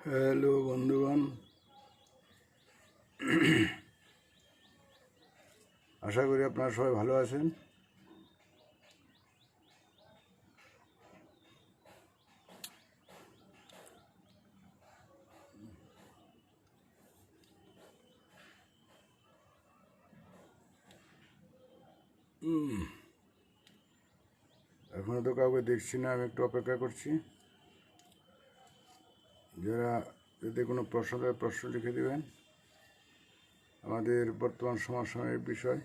Hello বন্ধুগণ, আশা করি আপনারা সবাই ভালো আছেন। এখনো তো কাউকে দেখছি না, আমি একটু অপেক্ষা করছি। যারা যদি কোনো প্রশ্ন দেয় প্রশ্ন লিখে দেবেন। আমাদের বর্তমান সমসাময়িক বিষয়,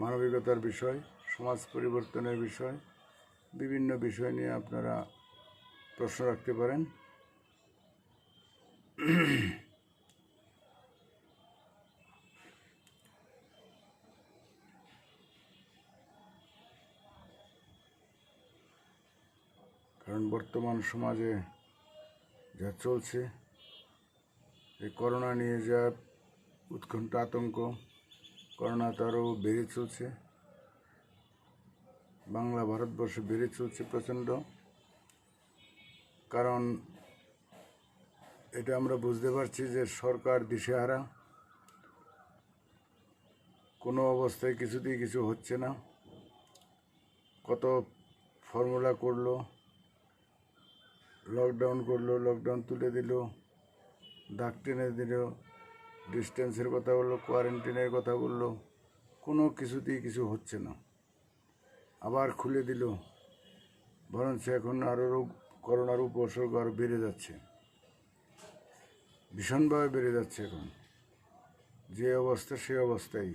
মানবিকতার বিষয়, সমাজ পরিবর্তনের বিষয়, বিভিন্ন বিষয় নিয়ে আপনারা প্রশ্ন রাখতে পারেন। কারণ বর্তমান সমাজে যা চলছে, এই করোনা নিয়ে যা উৎকণ্ঠা আতঙ্ক, করোনা তো আরও বেড়ে চলছে, বাংলা ভারতবর্ষে বেড়ে চলছে প্রচণ্ড। কারণ এটা আমরা বুঝতে পারছি যে সরকার দিশেহারা, কোনো অবস্থায় কিছুতেই কিছু হচ্ছে না। কত ফর্মুলা করলো, লকডাউন করলো, লকডাউন তুলে দিল, দাগ টেনে দিল, ডিস্টেন্সের কথা বললো, কোয়ারেন্টাইনের কথা বললো, কোনো কিছুতেই কিছু হচ্ছে না। আবার খুলে দিল, বরঞ্চ এখন আরও করোনার উপসর্গ আরও বেড়ে যাচ্ছে, ভীষণভাবে বেড়ে যাচ্ছে। এখন যে অবস্থা সে অবস্থায়,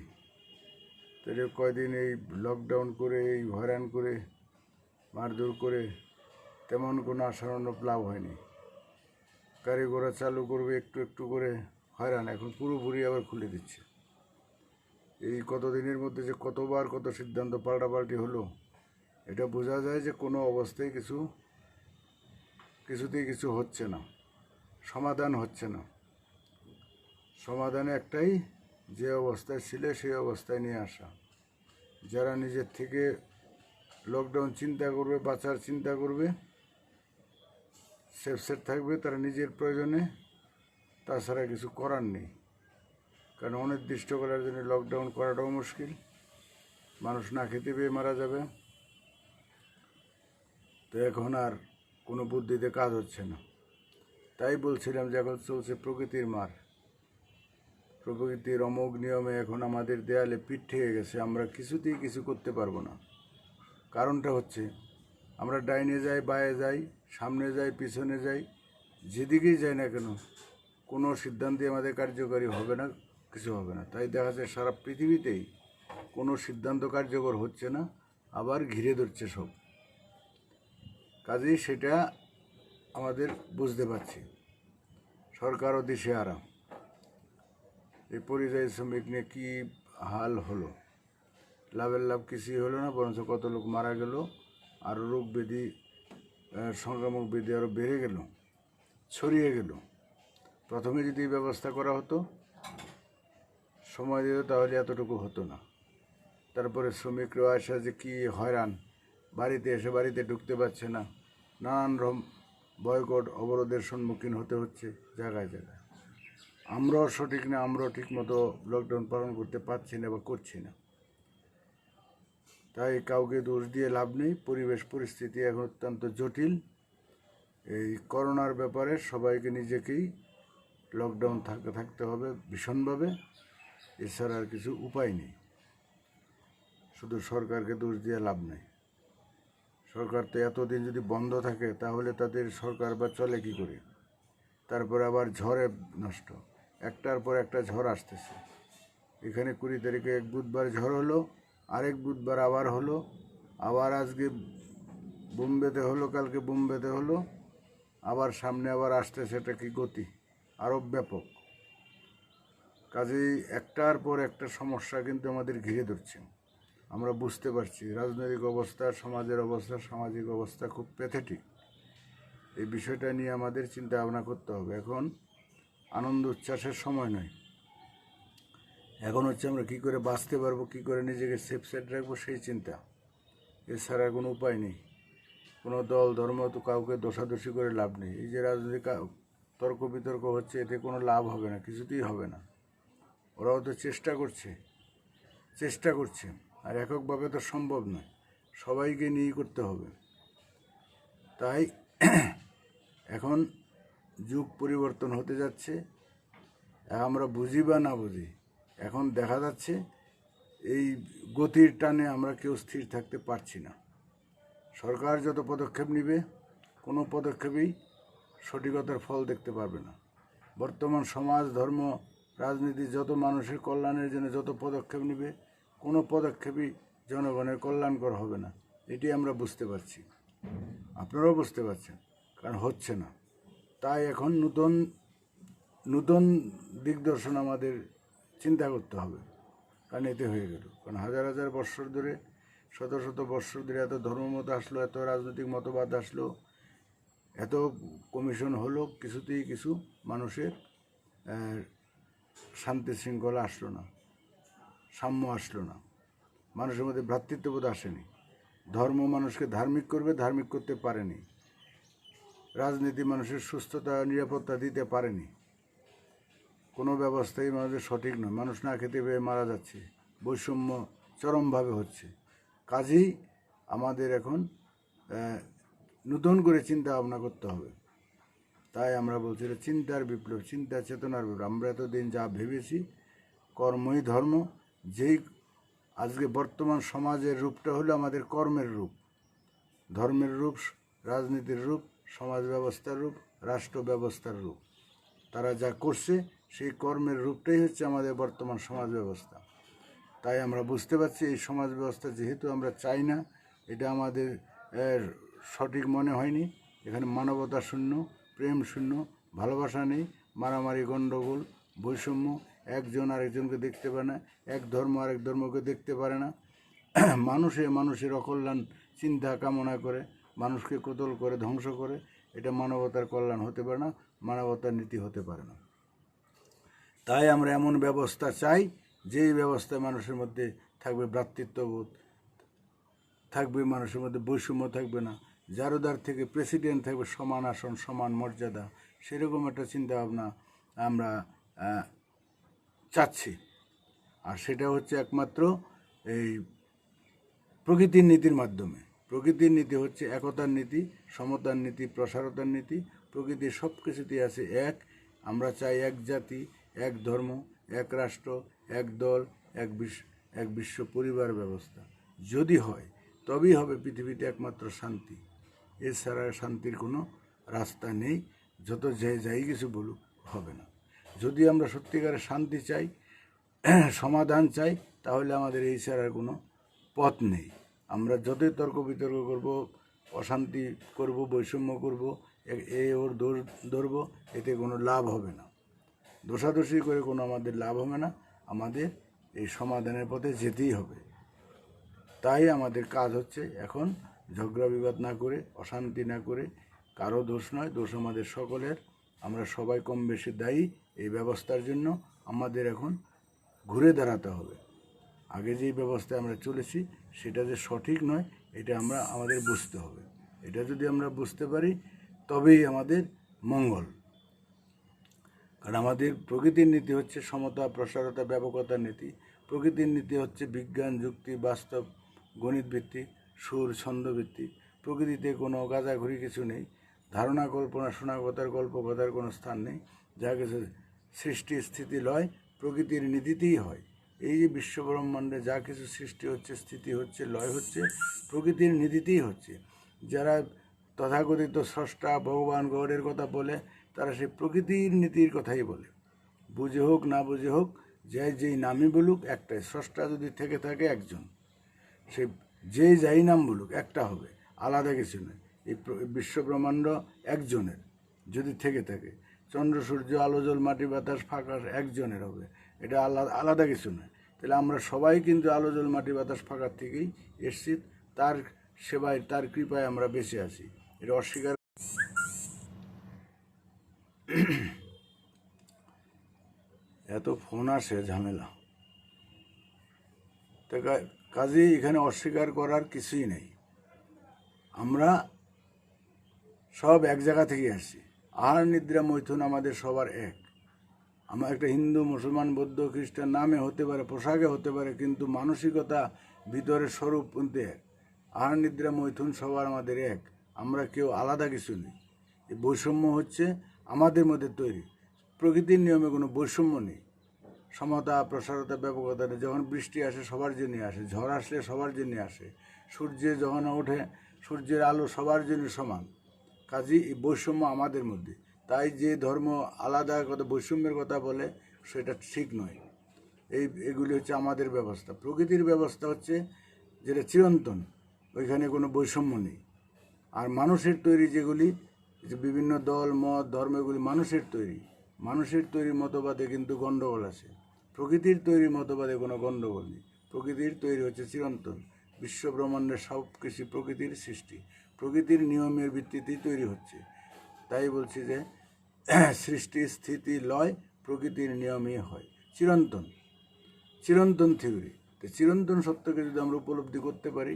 তাহলে কয়দিন এই লকডাউন করে, এই হয়রান করে, মারধর করে তেমন কোনো আশানুরূপ লাভ হয়নি। গাড়ি ঘোড়া চালু করবে একটু একটু করে, হয়রান। এখন পুরোপুরি আবার খুলে দিচ্ছে। এই কতদিনের মধ্যে যে কতবার কত সিদ্ধান্ত পাল্টাপাল্টি হলো, এটা বোঝা যায় যে কোনো অবস্থায় কিছুতেই কিছু হচ্ছে না, সমাধান হচ্ছে না। সমাধান একটাই, যে অবস্থায় ছিলে সেই অবস্থায় নিয়ে আসা। যারা নিজের থেকে লকডাউন চিন্তা করবে, বাঁচার চিন্তা করবে, সেফ থাকবে, তারা নিজের প্রয়োজনে, তাছাড়া কিছু করার নেই। কারণ অনির্দিষ্ট করার জন্য লকডাউন করাটাও মুশকিল, মানুষ না খেতে পেয়ে মারা যাবে। তো এখন আর কোনো বুদ্ধিতে কাজ হচ্ছে না। তাই বলছিলাম যে এখন চলছে প্রকৃতির মার, প্রকৃতির অমোঘ নিয়মে এখন আমাদের দেয়ালে পিঠ ঠেকে গেছে। আমরা কিছুতেই কিছু করতে পারবো না। কারণটা হচ্ছে, আমরা ডাইনে যাই, বাঁয়ে যাই, সামনে যাই, পিছনে যাই, যেদিকেই যাই না কেন কোনো সিদ্ধান্তই আমাদের কার্যকরী হবে না, কিছু হবে না। তাই দেখা যায় সারা পৃথিবীতেই কোনো সিদ্ধান্ত কার্যকর হচ্ছে না, আবার ঘিরে ধরছে সব। কাজেই সেটা আমাদের বুঝতে পারছি। সরকারও দিশেহারা। এই পরিযায়ী শ্রমিক নিয়ে কী হাল হলো, লাভের লাভ কিছুই হলো না, বরঞ্চ কত লোক মারা গেল, আরও রোগ ব্যাধি, সংক্রামক ব্যাধি আরও বেড়ে গেল, ছড়িয়ে গেল। প্রথমে যদি ব্যবস্থা করা হতো, সময় দিত, তাহলে এতটুকু হতো না। তারপরে শ্রমিকরাও আসা যে কী হয়রান, বাড়িতে এসে বাড়িতে ঢুকতে পারছে না, নানান রকম বয়কট অবরোধের সম্মুখীন হতে হচ্ছে জায়গায় জায়গায়। আমরাও সঠিক না, আমরাও ঠিকমতো লকডাউন পালন করতে পারছি না বা করছি না। তাই কাউকে দোষ দিয়ে লাভ নেই। পরিবেশ পরিস্থিতি এখন অত্যন্ত জটিল। এই করোনার ব্যাপারে সবাইকে নিজেকেই লকডাউন থাকতে হবে ভীষণভাবে, এছাড়া আর কিছু উপায় নেই। শুধু সরকারকে দোষ দিয়ে লাভ নেই। সরকার তো এতদিন যদি বন্ধ থাকে, তাহলে তাদের সরকার বা চলে কী করে? তারপর আবার ঝড়ে নষ্ট, একটার পর একটা ঝড় আসতেছে। এখানে 20 তারিখে এক বুধবার ঝড় হলো, আরেক বুধবার আবার হলো, আবার আজকে বোম্বেতে হলো, কালকে বোম্বেতে হলো, আবার সামনে আবার আসতেছে। এটা কি গতি, আরও ব্যাপক। কাজেই একটার পর একটা সমস্যা কিন্তু আমাদের ঘিরে ধরছে। আমরা বুঝতে পারছি রাজনৈতিক অবস্থা, সমাজের অবস্থা, সামাজিক অবস্থা খুব প্যাথেটিক। এই বিষয়টা নিয়ে আমাদের চিন্তা ভাবনা করতে হবে। এখন আনন্দ উচ্ছ্বাসের সময় নয়, এখন হচ্ছে আমরা কী করে বাঁচতে পারবো, কী করে নিজেকে সেফ সাইড রাখবো, সেই চিন্তা। এছাড়া কোনো উপায় নেই। কোনো দল ধর্ম তো কাউকে দোষাদোষি করে লাভ নেই। এই যে রাজনৈতিক তর্ক বিতর্ক হচ্ছে, এতে কোনো লাভ হবে না, কিছুতেই হবে না। ওরাও তো চেষ্টা করছে, আর এককভাবে তো সম্ভব নয়, সবাইকে নিয়েই করতে হবে। তাই এখন যুগ পরিবর্তন হতে যাচ্ছে, আমরা বুঝি বা না বুঝি, এখন দেখা যাচ্ছে এই গতির টানে আমরা কেউ স্থির থাকতে পারছি না। সরকার যত পদক্ষেপ নেবে, কোনো পদক্ষেপেই সঠিকতার ফল দেখতে পারবে না। বর্তমান সমাজ, ধর্ম, রাজনীতি যত মানুষের কল্যাণের জন্য যত পদক্ষেপ নেবে, কোনো পদক্ষেপই জনগণের কল্যাণকর হবে না। এটি আমরা বুঝতে পারছি, আপনারাও বুঝতে পারছেন, কারণ হচ্ছে না। তাই এখন নতুন দিগদর্শন আমাদের চিন্তা করতে হবে, কারণ এতে হয়ে গেল। কারণ হাজার হাজার বৎসর ধরে, শত শত বৎসর ধরে এত ধর্মমত আসলো, এত রাজনৈতিক মতবাদ আসলো, এত কমিশন হলো, কিছুতেই কিছু মানুষের শান্তি শৃঙ্খলা আসলো না, সাম্য আসলো না, মানুষের মধ্যে ভ্রাতৃত্ববোধ আসেনি। ধর্ম মানুষকে ধার্মিক করবে, ধার্মিক করতে পারেনি। রাজনীতি মানুষের সুস্থতা, নিরাপত্তা দিতে পারেনি। কোনো ব্যবস্থাই মানুষের সঠিক নয়, মানুষ না খেতে পেয়ে মারা যাচ্ছে, বৈষম্য চরমভাবে হচ্ছে। কাজেই আমাদের এখন নতুন করে চিন্তা ভাবনা করতে হবে। তাই আমরা বলছি চিন্তার বিপ্লব, চিন্তা চেতনার বিপ্লব। আমরা এতদিন যা ভেবেছি কর্মই ধর্ম, যেই আজকে বর্তমান সমাজের রূপটা হলো আমাদের কর্মের রূপ, ধর্মের রূপ, রাজনীতির রূপ, সমাজ ব্যবস্থার রূপ, রাষ্ট্র ব্যবস্থার রূপ। তারা যা করছে সেই কর্মের রূপটাই হচ্ছে আমাদের বর্তমান সমাজ ব্যবস্থা। তাই আমরা বুঝতে পারছি এই সমাজ ব্যবস্থা যেহেতু আমরা চাই না, এটা আমাদের সঠিক মনে হয়নি। এখানে মানবতা শূন্য, প্রেম শূন্য, ভালোবাসা নেই, মারামারি, গণ্ডগোল, বৈষম্য, একজন আরেকজনকে দেখতে পারে না, এক ধর্ম আরেক ধর্মকে দেখতে পারে না, মানুষের অকল্যাণ চিন্তা কামনা করে, মানুষকে কতল করে, ধ্বংস করে। এটা মানবতার কল্যাণ হতে পারে না, মানবতার নীতি হতে পারে না। তাই আমরা এমন ব্যবস্থা চাই, যেই ব্যবস্থায় মানুষের মধ্যে থাকবে ভ্রাতৃত্ববোধ, থাকবে মানুষের মধ্যে বৈষম্য থাকবে না, জারোদার থেকে প্রেসিডেন্ট থাকবে সমান আসন, সমান মর্যাদা। সেরকম একটা চিন্তাভাবনা আমরা চাচ্ছি। আর সেটা হচ্ছে একমাত্র এই প্রকৃতির নীতির মাধ্যমে। প্রকৃতির নীতি হচ্ছে একতার নীতি, সমতার নীতি, প্রসারতার নীতি। প্রকৃতির সব কিছুতেই আছে এক। আমরা চাই এক জাতি, এক ধর্ম, এক রাষ্ট্র, এক দল, এক বিশ্ব পরিবার ব্যবস্থা। যদি হয় তবেই হবে পৃথিবীতে একমাত্র শান্তি। এছাড়া শান্তির কোনো রাস্তা নেই, যত যাই কিছু বলুক হবে না। যদি আমরা সত্যিকারের শান্তি চাই, সমাধান চাই, তাহলে আমাদের এই ছাড়ার কোনো পথ নেই। আমরা যতই তর্ক বিতর্ক করব, অশান্তি করব, বৈষম্য করব, ওর দোষ ধরব, এতে কোনো লাভ হবে না। দোষাদোষি করে কোনো আমাদের লাভ হবে না, আমাদের এই সমাধানের পথে যেতেই হবে। তাই আমাদের কাজ হচ্ছে এখন ঝগড়া বিবাদ না করে, অশান্তি না করে, কারো দোষ নয়, দোষ আমাদের সকলের। আমরা সবাই কম বেশি দায়ী এই ব্যবস্থার জন্য। আমাদের এখন ঘুরে দাঁড়াতে হবে। আগে যেই ব্যবস্থায় আমরা চলেছি সেটা যে সঠিক নয়, এটা আমাদের বুঝতে হবে। এটা যদি আমরা বুঝতে পারি তবেই আমাদের মঙ্গল। কারণ আমাদের প্রকৃতির নীতি হচ্ছে সমতা, প্রসারতা, ব্যাপকতার নীতি। প্রকৃতির নীতি হচ্ছে বিজ্ঞান, যুক্তি, বাস্তব, গণিত ভিত্তিক, সুর, ছন্দ ভিত্তিক। প্রকৃতিতে কোনো গাঁজাঘুরি কিছু নেই, ধারণা, কল্পনা, শোনাগতার, গল্পকথার কোনো স্থান নেই। যা কিছু সৃষ্টি, স্থিতি, লয় প্রকৃতির নীতিতেই হয়। এই যে বিশ্বব্রহ্মাণ্ডে যা কিছু সৃষ্টি হচ্ছে, স্থিতি হচ্ছে, লয় হচ্ছে, প্রকৃতির নীতিতেই হচ্ছে। যারা তথাকথিত স্রষ্টা, ভগবান, গৌড়ের কথা বলে, তারা সেই প্রকৃতির নীতির কথাই বলে। বুঝে হোক না বুঝে হোক, যেই নামই বলুক একটাই। স্রষ্টা যদি থেকে থাকে একজন, সে যাই নাম বলুক একটা হবে, আলাদা কিছু নয়। এই বিশ্বব্রহ্মাণ্ড একজনের যদি থেকে থাকে। চন্দ্র, সূর্য, আলো, জল, মাটি, বাতাস, ফাঁকা একজনের হবে, এটা আলাদা কিছু নয়। তাহলে আমরা সবাই কিন্তু আলো, জল, মাটি, বাতাস, ফাঁকার থেকেই এসছি। তার সেবায়, তার কৃপায় আমরা বেঁচে আছি। এটা অস্বীকার। এত ফোন আসে, ঝামেলা। তো কাজেই এখানে অস্বীকার করার কিছুই নেই। আমরা সব এক জায়গা থেকে আসছি। আহার নিদ্রা মৈথুন আমাদের সবার এক। আমরা একটা হিন্দু, মুসলমান, বৌদ্ধ, খ্রিস্টান নামে হতে পারে, পোশাকে হতে পারে, কিন্তু মানসিকতা, ভিতরের স্বরূপ কিন্তু এক। আহার নিদ্রা মৈথুন সবার আমাদের এক। আমরা কেউ আলাদা কিছু নেই। এই বৈষম্য হচ্ছে আমাদের মধ্যে তৈরি। প্রকৃতির নিয়মে কোনো বৈষম্য নেই। সমতা, প্রসারতা, ব্যাপকতা নেই। যখন বৃষ্টি আসে সবার জন্য আসে, ঝড় আসলে সবার জন্য আসে, সূর্য যখন ওঠে সূর্যের আলো সবার জন্য সমান। কাজেই এই বৈষম্য আমাদের মধ্যে। তাই যে ধর্ম আলাদা কথা, বৈষম্যের কথা বলে, সেটা ঠিক নয়। এগুলি হচ্ছে আমাদের ব্যবস্থা। প্রকৃতির ব্যবস্থা হচ্ছে যেটা চিরন্তন, ওইখানে কোনো বৈষম্য নেই। আর মানুষের তৈরি যেগুলি, যে বিভিন্ন দল, মত, ধর্ম, এগুলি মানুষের তৈরি। মানুষের তৈরি মতবাদে কিন্তু গণ্ডগোল আছে। প্রকৃতির তৈরি মতবাদে কোনো গণ্ডগোল নেই। প্রকৃতির তৈরি হচ্ছে চিরন্তন। বিশ্ব ব্রহ্মাণ্ডের সব কিছু প্রকৃতির সৃষ্টি, প্রকৃতির নিয়মের ভিত্তিতেই তৈরি হচ্ছে। তাই বলছি যে সৃষ্টি, স্থিতি, লয় প্রকৃতির নিয়মেই হয়। চিরন্তন, চিরন্তন থিওরি। তো চিরন্তন সত্যকে যদি আমরা উপলব্ধি করতে পারি,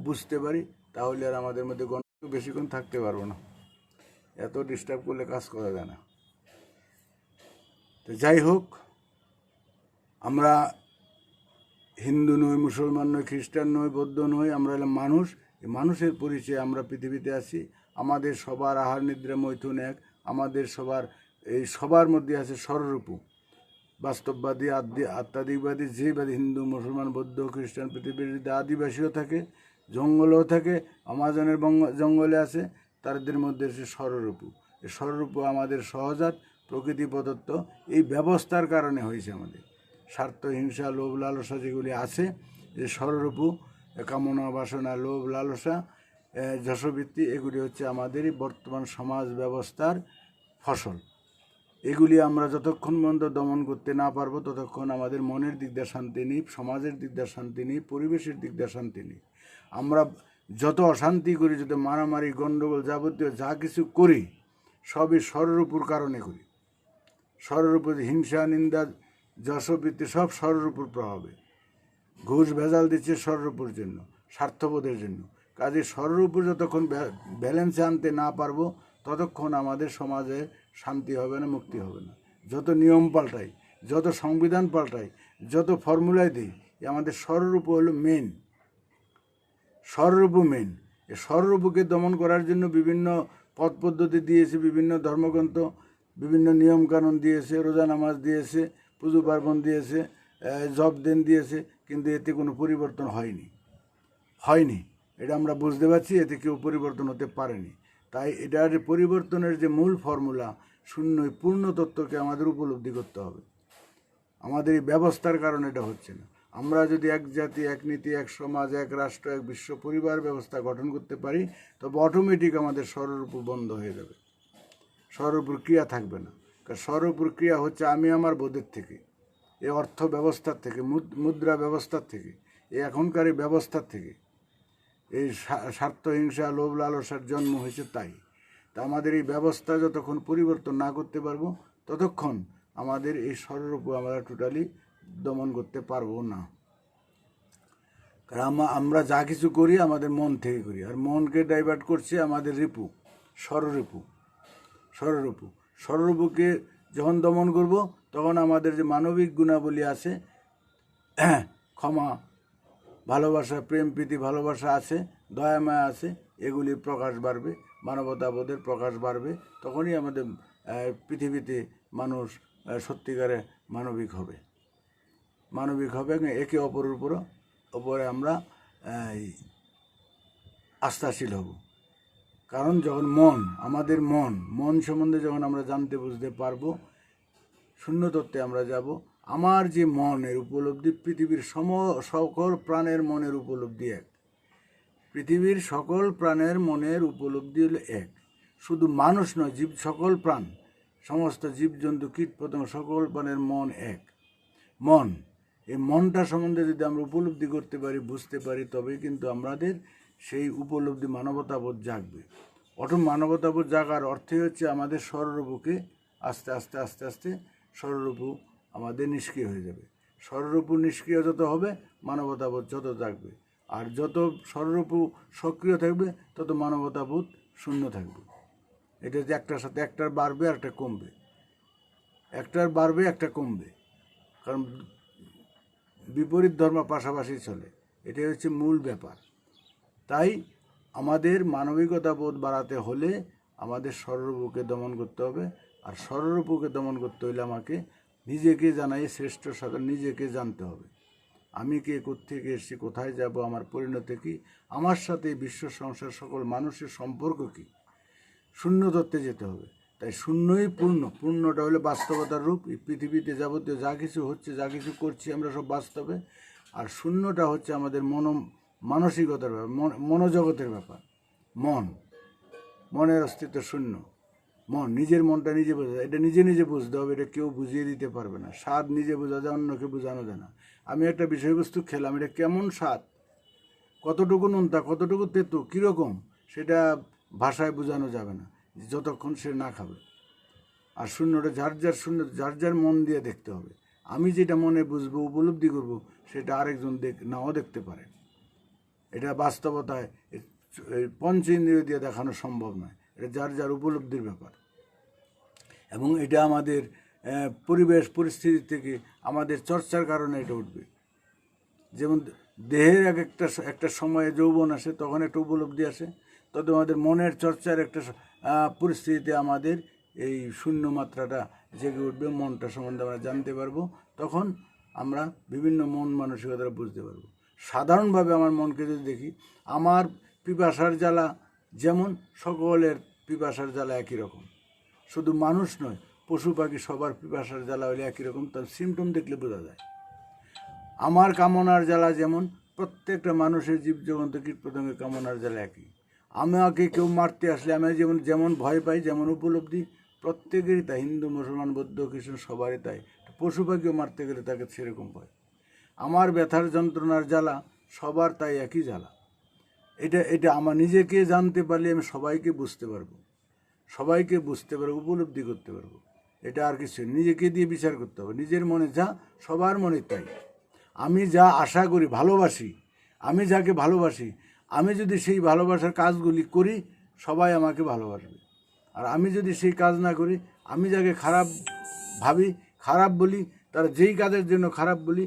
বুঝতে পারি, তাহলে আর আমাদের মধ্যে গণ্ডগোল বেশিক্ষণ থাকতে পারবো না। এত ডিস্টার্ব করলে কাজ করা যায় না। তো যাই হোক, আমরা হিন্দু নই, মুসলমান নই, খ্রিস্টান নই, বৌদ্ধ নই, আমরা হলাম মানুষ। এই মানুষের পরিচয়ে আমরা পৃথিবীতে আছি। আমাদের সবার আহার নিদ্রা মৈথুন এক। আমাদের সবার মধ্যে আছে স্বরূপু। বাস্তববাদী, আত্মাদিকবাদী, যেবাদী, হিন্দু, মুসলমান, বৌদ্ধ, খ্রিস্টান, পৃথিবীর যদি আদিবাসীও থাকে, জঙ্গলেও থাকে, আমাজনের জঙ্গলে আছে, তাদের মধ্যে আছে স্বরূপু। এই স্বরূপু আমাদের সহজাত, প্রকৃতি প্রদত্ত। এই ব্যবস্থার কারণে হয়েছে আমাদের স্বার্থ, হিংসা, লোভ, লালসা যেগুলি আছে, যে স্বরূপু, কামনা, বাসনা, লোভ, লালসা, যশবৃত্তি, এগুলি হচ্ছে আমাদেরই বর্তমান সমাজ ব্যবস্থার ফসল। এগুলি আমরা যতক্ষণ পর্যন্ত দমন করতে না পারবো, ততক্ষণ আমাদের মনের দিক দিয়ে শান্তি নেই, সমাজের দিক দিয়ে শান্তি নেই, পরিবেশের দিক দিয়ে শান্তি নেই। আমরা যত অশান্তি করি, যত মারামারি, গণ্ডগোল, যাবতীয় যা কিছু করি, সবই স্বরূপুর কারণে করি। স্বরূপ, হিংসা, নিন্দা, যশবৃত্তি সব স্বরূপুর প্রভাবে। ঘুষ ভেজাল দিচ্ছে স্বরূপুর জন্য, স্বার্থবোধের জন্য। কাজে স্বরূপুর যতক্ষণ ব্যালেন্সে আনতে না পারবো, ততক্ষণ আমাদের সমাজে শান্তি হবে না, মুক্তি হবে না। যত নিয়ম পাল্টাই, যত সংবিধান পাল্টাই, যত ফর্মুলায় দিই, আমাদের স্বরূপ হলো মেন। স্বরূপ মেন। এই স্বরূপকে দমন করার জন্য বিভিন্ন পথ পদ্ধতি দিয়েছে, বিভিন্ন ধর্মগ্রন্থ, বিভিন্ন নিয়মকানুন দিয়েছে, রোজা নামাজ দিয়েছে, পুজো পার্বণ দিয়েছে, জব দেন দিয়েছে, কিন্তু এতে কোনো পরিবর্তন হয়নি। এটা আমরা বুঝতে পারছি, এতে কেউ পরিবর্তন হতে পারেনি। তাই এটার পরিবর্তনের যে মূল ফর্মুলা, শূন্যই পূর্ণ তত্ত্বকে আমাদের উপলব্ধি করতে হবে। আমাদের এই ব্যবস্থার কারণে এটা হচ্ছে না। আমরা যদি এক জাতি, এক নীতি, এক সমাজ, এক রাষ্ট্র, এক বিশ্ব পরিবার ব্যবস্থা গঠন করতে পারি, তবে অটোমেটিক আমাদের স্বরূপ বন্ধ হয়ে যাবে, স্বরূপ ক্রিয়া থাকবে না। কারণ স্বরূপ ক্রিয়া হচ্ছে আমি আমার বোধের থেকে, এই অর্থ ব্যবস্থার থেকে, মুদ্রা ব্যবস্থার থেকে, এই এখনকার এই ব্যবস্থার থেকে, এই স্বার্থ, হিংসা, লোভ, লালসার জন্ম হয়েছে। তাই আমাদের এই ব্যবস্থা যতক্ষণ পরিবর্তন না করতে পারবো, ততক্ষণ আমাদের এই স্বরূপ আমরা টোটালি দমন করতে পারবো না। কারণ আমরা যা কিছু করি আমাদের মন থেকে করি, আর মনকে ডাইভার্ট করছে আমাদের রিপু, স্বরূপু। স্বরূপুকে যখন দমন করব, তখন আমাদের যে মানবিক গুণাবলী আছে, ক্ষমা, ভালোবাসা, প্রেম, প্রীতি, ভালোবাসা আছে, দয়া মায়া আছে, এগুলির প্রকাশ বাড়বে, মানবতাবোধের প্রকাশ বাড়বে। তখনই আমাদের পৃথিবীতে মানুষ সত্যিকারে মানবিক হবে, একে অপরের উপরে আমরা আস্থাশীল হব। কারণ যখন আমাদের মন সম্বন্ধে যখন আমরা জানতে বুঝতে পারবো, শূন্যতত্ত্বে আমরা যাব। আমার যে মনের উপলব্ধি, পৃথিবীর সকল প্রাণের মনের উপলব্ধি এক। পৃথিবীর সকল প্রাণের মনের উপলব্ধি হলো এক। শুধু মানুষ নয়, সকল প্রাণ, সমস্ত জীবজন্তু, কীটপতঙ্গ, সকল প্রাণের মন এক। এই মনটা সম্বন্ধে যদি আমরা উপলব্ধি করতে পারি, বুঝতে পারি, তবে কিন্তু আমাদের সেই উপলব্ধি, মানবতাবোধ জাগবে। মানবতাবোধ জাগার অর্থই হচ্ছে আমাদের স্বরূপকে আস্তে আস্তে আস্তে আস্তে স্বরূপু আমাদের নিষ্ক্রিয় হয়ে যাবে। স্বরূপু নিষ্ক্রিয় যত হবে, মানবতাবোধ যত জাগবে। আর যত স্বরূপু সক্রিয় থাকবে, তত মানবতাবোধ শূন্য থাকবে। এটা যে একটার সাথে একটার বাড়বে আর একটা কমবে, একটার বাড়বে একটা কমবে, কারণ বিপরীত ধর্ম পাশাপাশি চলে, এটাই হচ্ছে মূল ব্যাপার। তাই আমাদের মানবিকতা বোধ বাড়াতে হলে আমাদের স্বরূপকে দমন করতে হবে, আর স্বরূপকে দমন করতে হলে আমাকে নিজেকে জানাই শ্রেষ্ঠ সাধন, নিজেকে জানতে হবে। আমি কে, কোত্থেকে এসেছি, কোথায় যাব, আমার পরিণতি কী, আমার সাথে বিশ্ব সংসার সকল মানুষের সম্পর্ক কী, শূন্য তত্ত্বে যেতে হবে। তাই শূন্যই পূর্ণ, পূর্ণটা হলে বাস্তবতার রূপ। এই পৃথিবীতে যাবতীয় যা কিছু হচ্ছে, যা কিছু করছি আমরা সব বাস্তবে, আর শূন্যটা হচ্ছে আমাদের মানসিকতার ব্যাপার, মনোজগতের ব্যাপার। মনের অস্তিত্ব শূন্য। নিজের মনটা নিজে বোঝা যায়, এটা নিজে নিজে বুঝতে হবে, এটা কেউ বুঝিয়ে দিতে পারবে না। স্বাদ নিজে বোঝা যায়, অন্যকে বোঝানো যায় না। আমি একটা বিষয়বস্তু খেলাম, এটা কেমন স্বাদ, কতটুকু নোনতা, কতটুকু তেতো, কীরকম, সেটা ভাষায় বোঝানো যাবে না যতক্ষণ সে না খাবে। আর শূন্যটা যার যার মন দিয়ে দেখতে হবে। আমি যেটা মনে বুঝবো, উপলব্ধি করব, সেটা আরেকজন নাও দেখতে পারে। এটা বাস্তবতায় পঞ্চ ইন্দ্রিয় দিয়ে দেখানো সম্ভব নয়, এটা যার যার উপলব্ধির ব্যাপার। এবং এটা আমাদের পরিবেশ পরিস্থিতি থেকে আমাদের চর্চার কারণে এটা উঠবে। যেমন দেহের একটা সময়ে যৌবন আসে, তখন একটা উপলব্ধি আসে, তবে আমাদের মনের চর্চার একটা পরিস্থিতিতে আমাদের এই শূন্য মাত্রাটা জেগে উঠবে, মনটা সম্বন্ধে আমরা জানতে পারবো, তখন আমরা বিভিন্ন মন মানসিকতা বুঝতে পারবো। সাধারণভাবে আমার মনকে যদি দেখি, আমার পিপাসার জ্বালা যেমন, সকলের পিপাসার জ্বালা একই রকম। শুধু মানুষ নয়, পশু পাখি সবার পিপাসার জ্বালা হলে একই রকম, তার সিমটম দেখলে বোঝা যায়। আমার কামনার জ্বালা যেমন, প্রত্যেকটা মানুষের জীবজগন্ত কীটপতঙ্গের কামনার জ্বালা একই। আমাকে কেউ মারতে আসলে আমি যেমন ভয় পাই, যেমন উপলব্ধি, প্রত্যেকেরই তাই, হিন্দু মুসলমান বৌদ্ধ খ্রিস্টান সবারই তাই। পশু পাখিও মারতে গেলে তাকে সেরকম ভয়। আমার ব্যথার যন্ত্রণার জ্বালা সবার তাই একই জ্বালা। এটা আমার নিজেকে জানতে পারলে আমি সবাইকে বুঝতে পারবো, উপলব্ধি করতে পারবো। এটা আর কিছু নিজেকে দিয়ে বিচার করতে হবে। নিজের মনে যা, সবার মনে তাই। আমি যা আশা করি, ভালোবাসি, আমি যাকে ভালোবাসি, আমি যদি সেই ভালোবাসার কাজগুলি করি, সবাই আমাকে ভালোবাসবে। আর আমি যদি সেই কাজ না করি, আমি যাকে খারাপ ভাবি, খারাপ বলি, তারা যেই কাজের জন্য খারাপ বলি,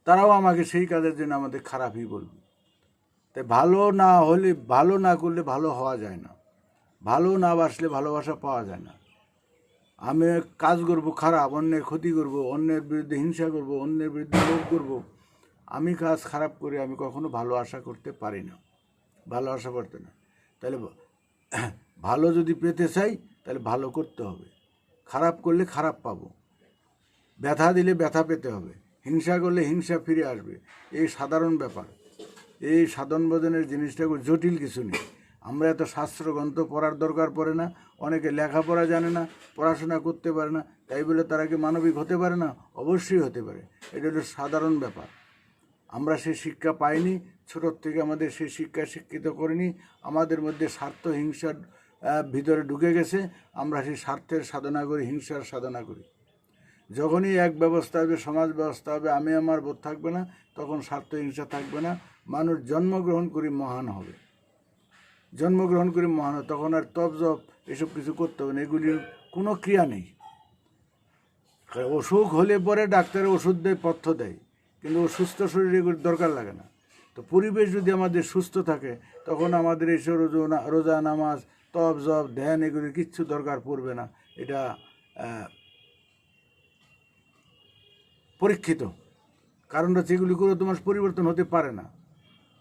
তারাও আমাকে সেই কাজের জন্য আমাদের খারাপই বলবে। তাই ভালো না করলে ভালো হওয়া যায় না, ভালো না বাসলে ভালোবাসা পাওয়া যায় না। আমি কাজ করব খারাপ, অন্যের ক্ষতি করব, অন্যের বিরুদ্ধে হিংসা করব, অন্যের বিরুদ্ধে লোভ করব, আমি কাজ খারাপ করে আমি কখনো ভালো আশা করতে পারি না, ভালো আশা করতে না। তাহলে ভালো যদি পেতে চাই, তাহলে ভালো করতে হবে। খারাপ করলে খারাপ পাবো, ব্যথা দিলে ব্যথা পেতে হবে, হিংসা করলে হিংসা ফিরে আসবে। এই সাধারণ ব্যাপার। এই সাধন ভজনের জিনিসটা জটিল কিছু নেই। আমরা এত শাস্ত্রগ্রন্থ পড়ার দরকার পড়ে না। অনেকে লেখাপড়া জানে না, পড়াশোনা করতে পারে না, তাই বলে তারা কি মানবিক হতে পারে না? অবশ্যই হতে পারে। এটা হলো সাধারণ ব্যাপার। আমরা সেই শিক্ষা পাইনি, ছোটোর থেকে আমাদের সেই শিক্ষা শিক্ষিত করিনি। আমাদের মধ্যে স্বার্থ হিংসার ভিতরে ঢুকে গেছে। আমরা সেই স্বার্থের সাধনা করি, হিংসার সাধনা করি। যখনই এক ব্যবস্থা হবে, সমাজ ব্যবস্থা হবে, আমি আমার বোধ থাকবে না, তখন স্বার্থ হিংসা থাকবে না। মানুষ জন্মগ্রহণ করে মহান হবে, তখন আর তপ জপ এসব কিছু করতে হবে না, এগুলির কোনো ক্রিয়া নেই। অসুখ হলে পরে ডাক্তারের ওষুধ দেয়, পথ্য দেয়, কিন্তু সুস্থ শরীরে এগুলির দরকার লাগে না। তো পরিবেশ যদি আমাদের সুস্থ থাকে, তখন আমাদের এসব রোজা নামাজ, তপ জপ, ধ্যান, এগুলির কিচ্ছু দরকার পড়বে না। এটা পরীক্ষিত। কারণ হচ্ছে এগুলি করে তোমার পরিবর্তন হতে পারে না,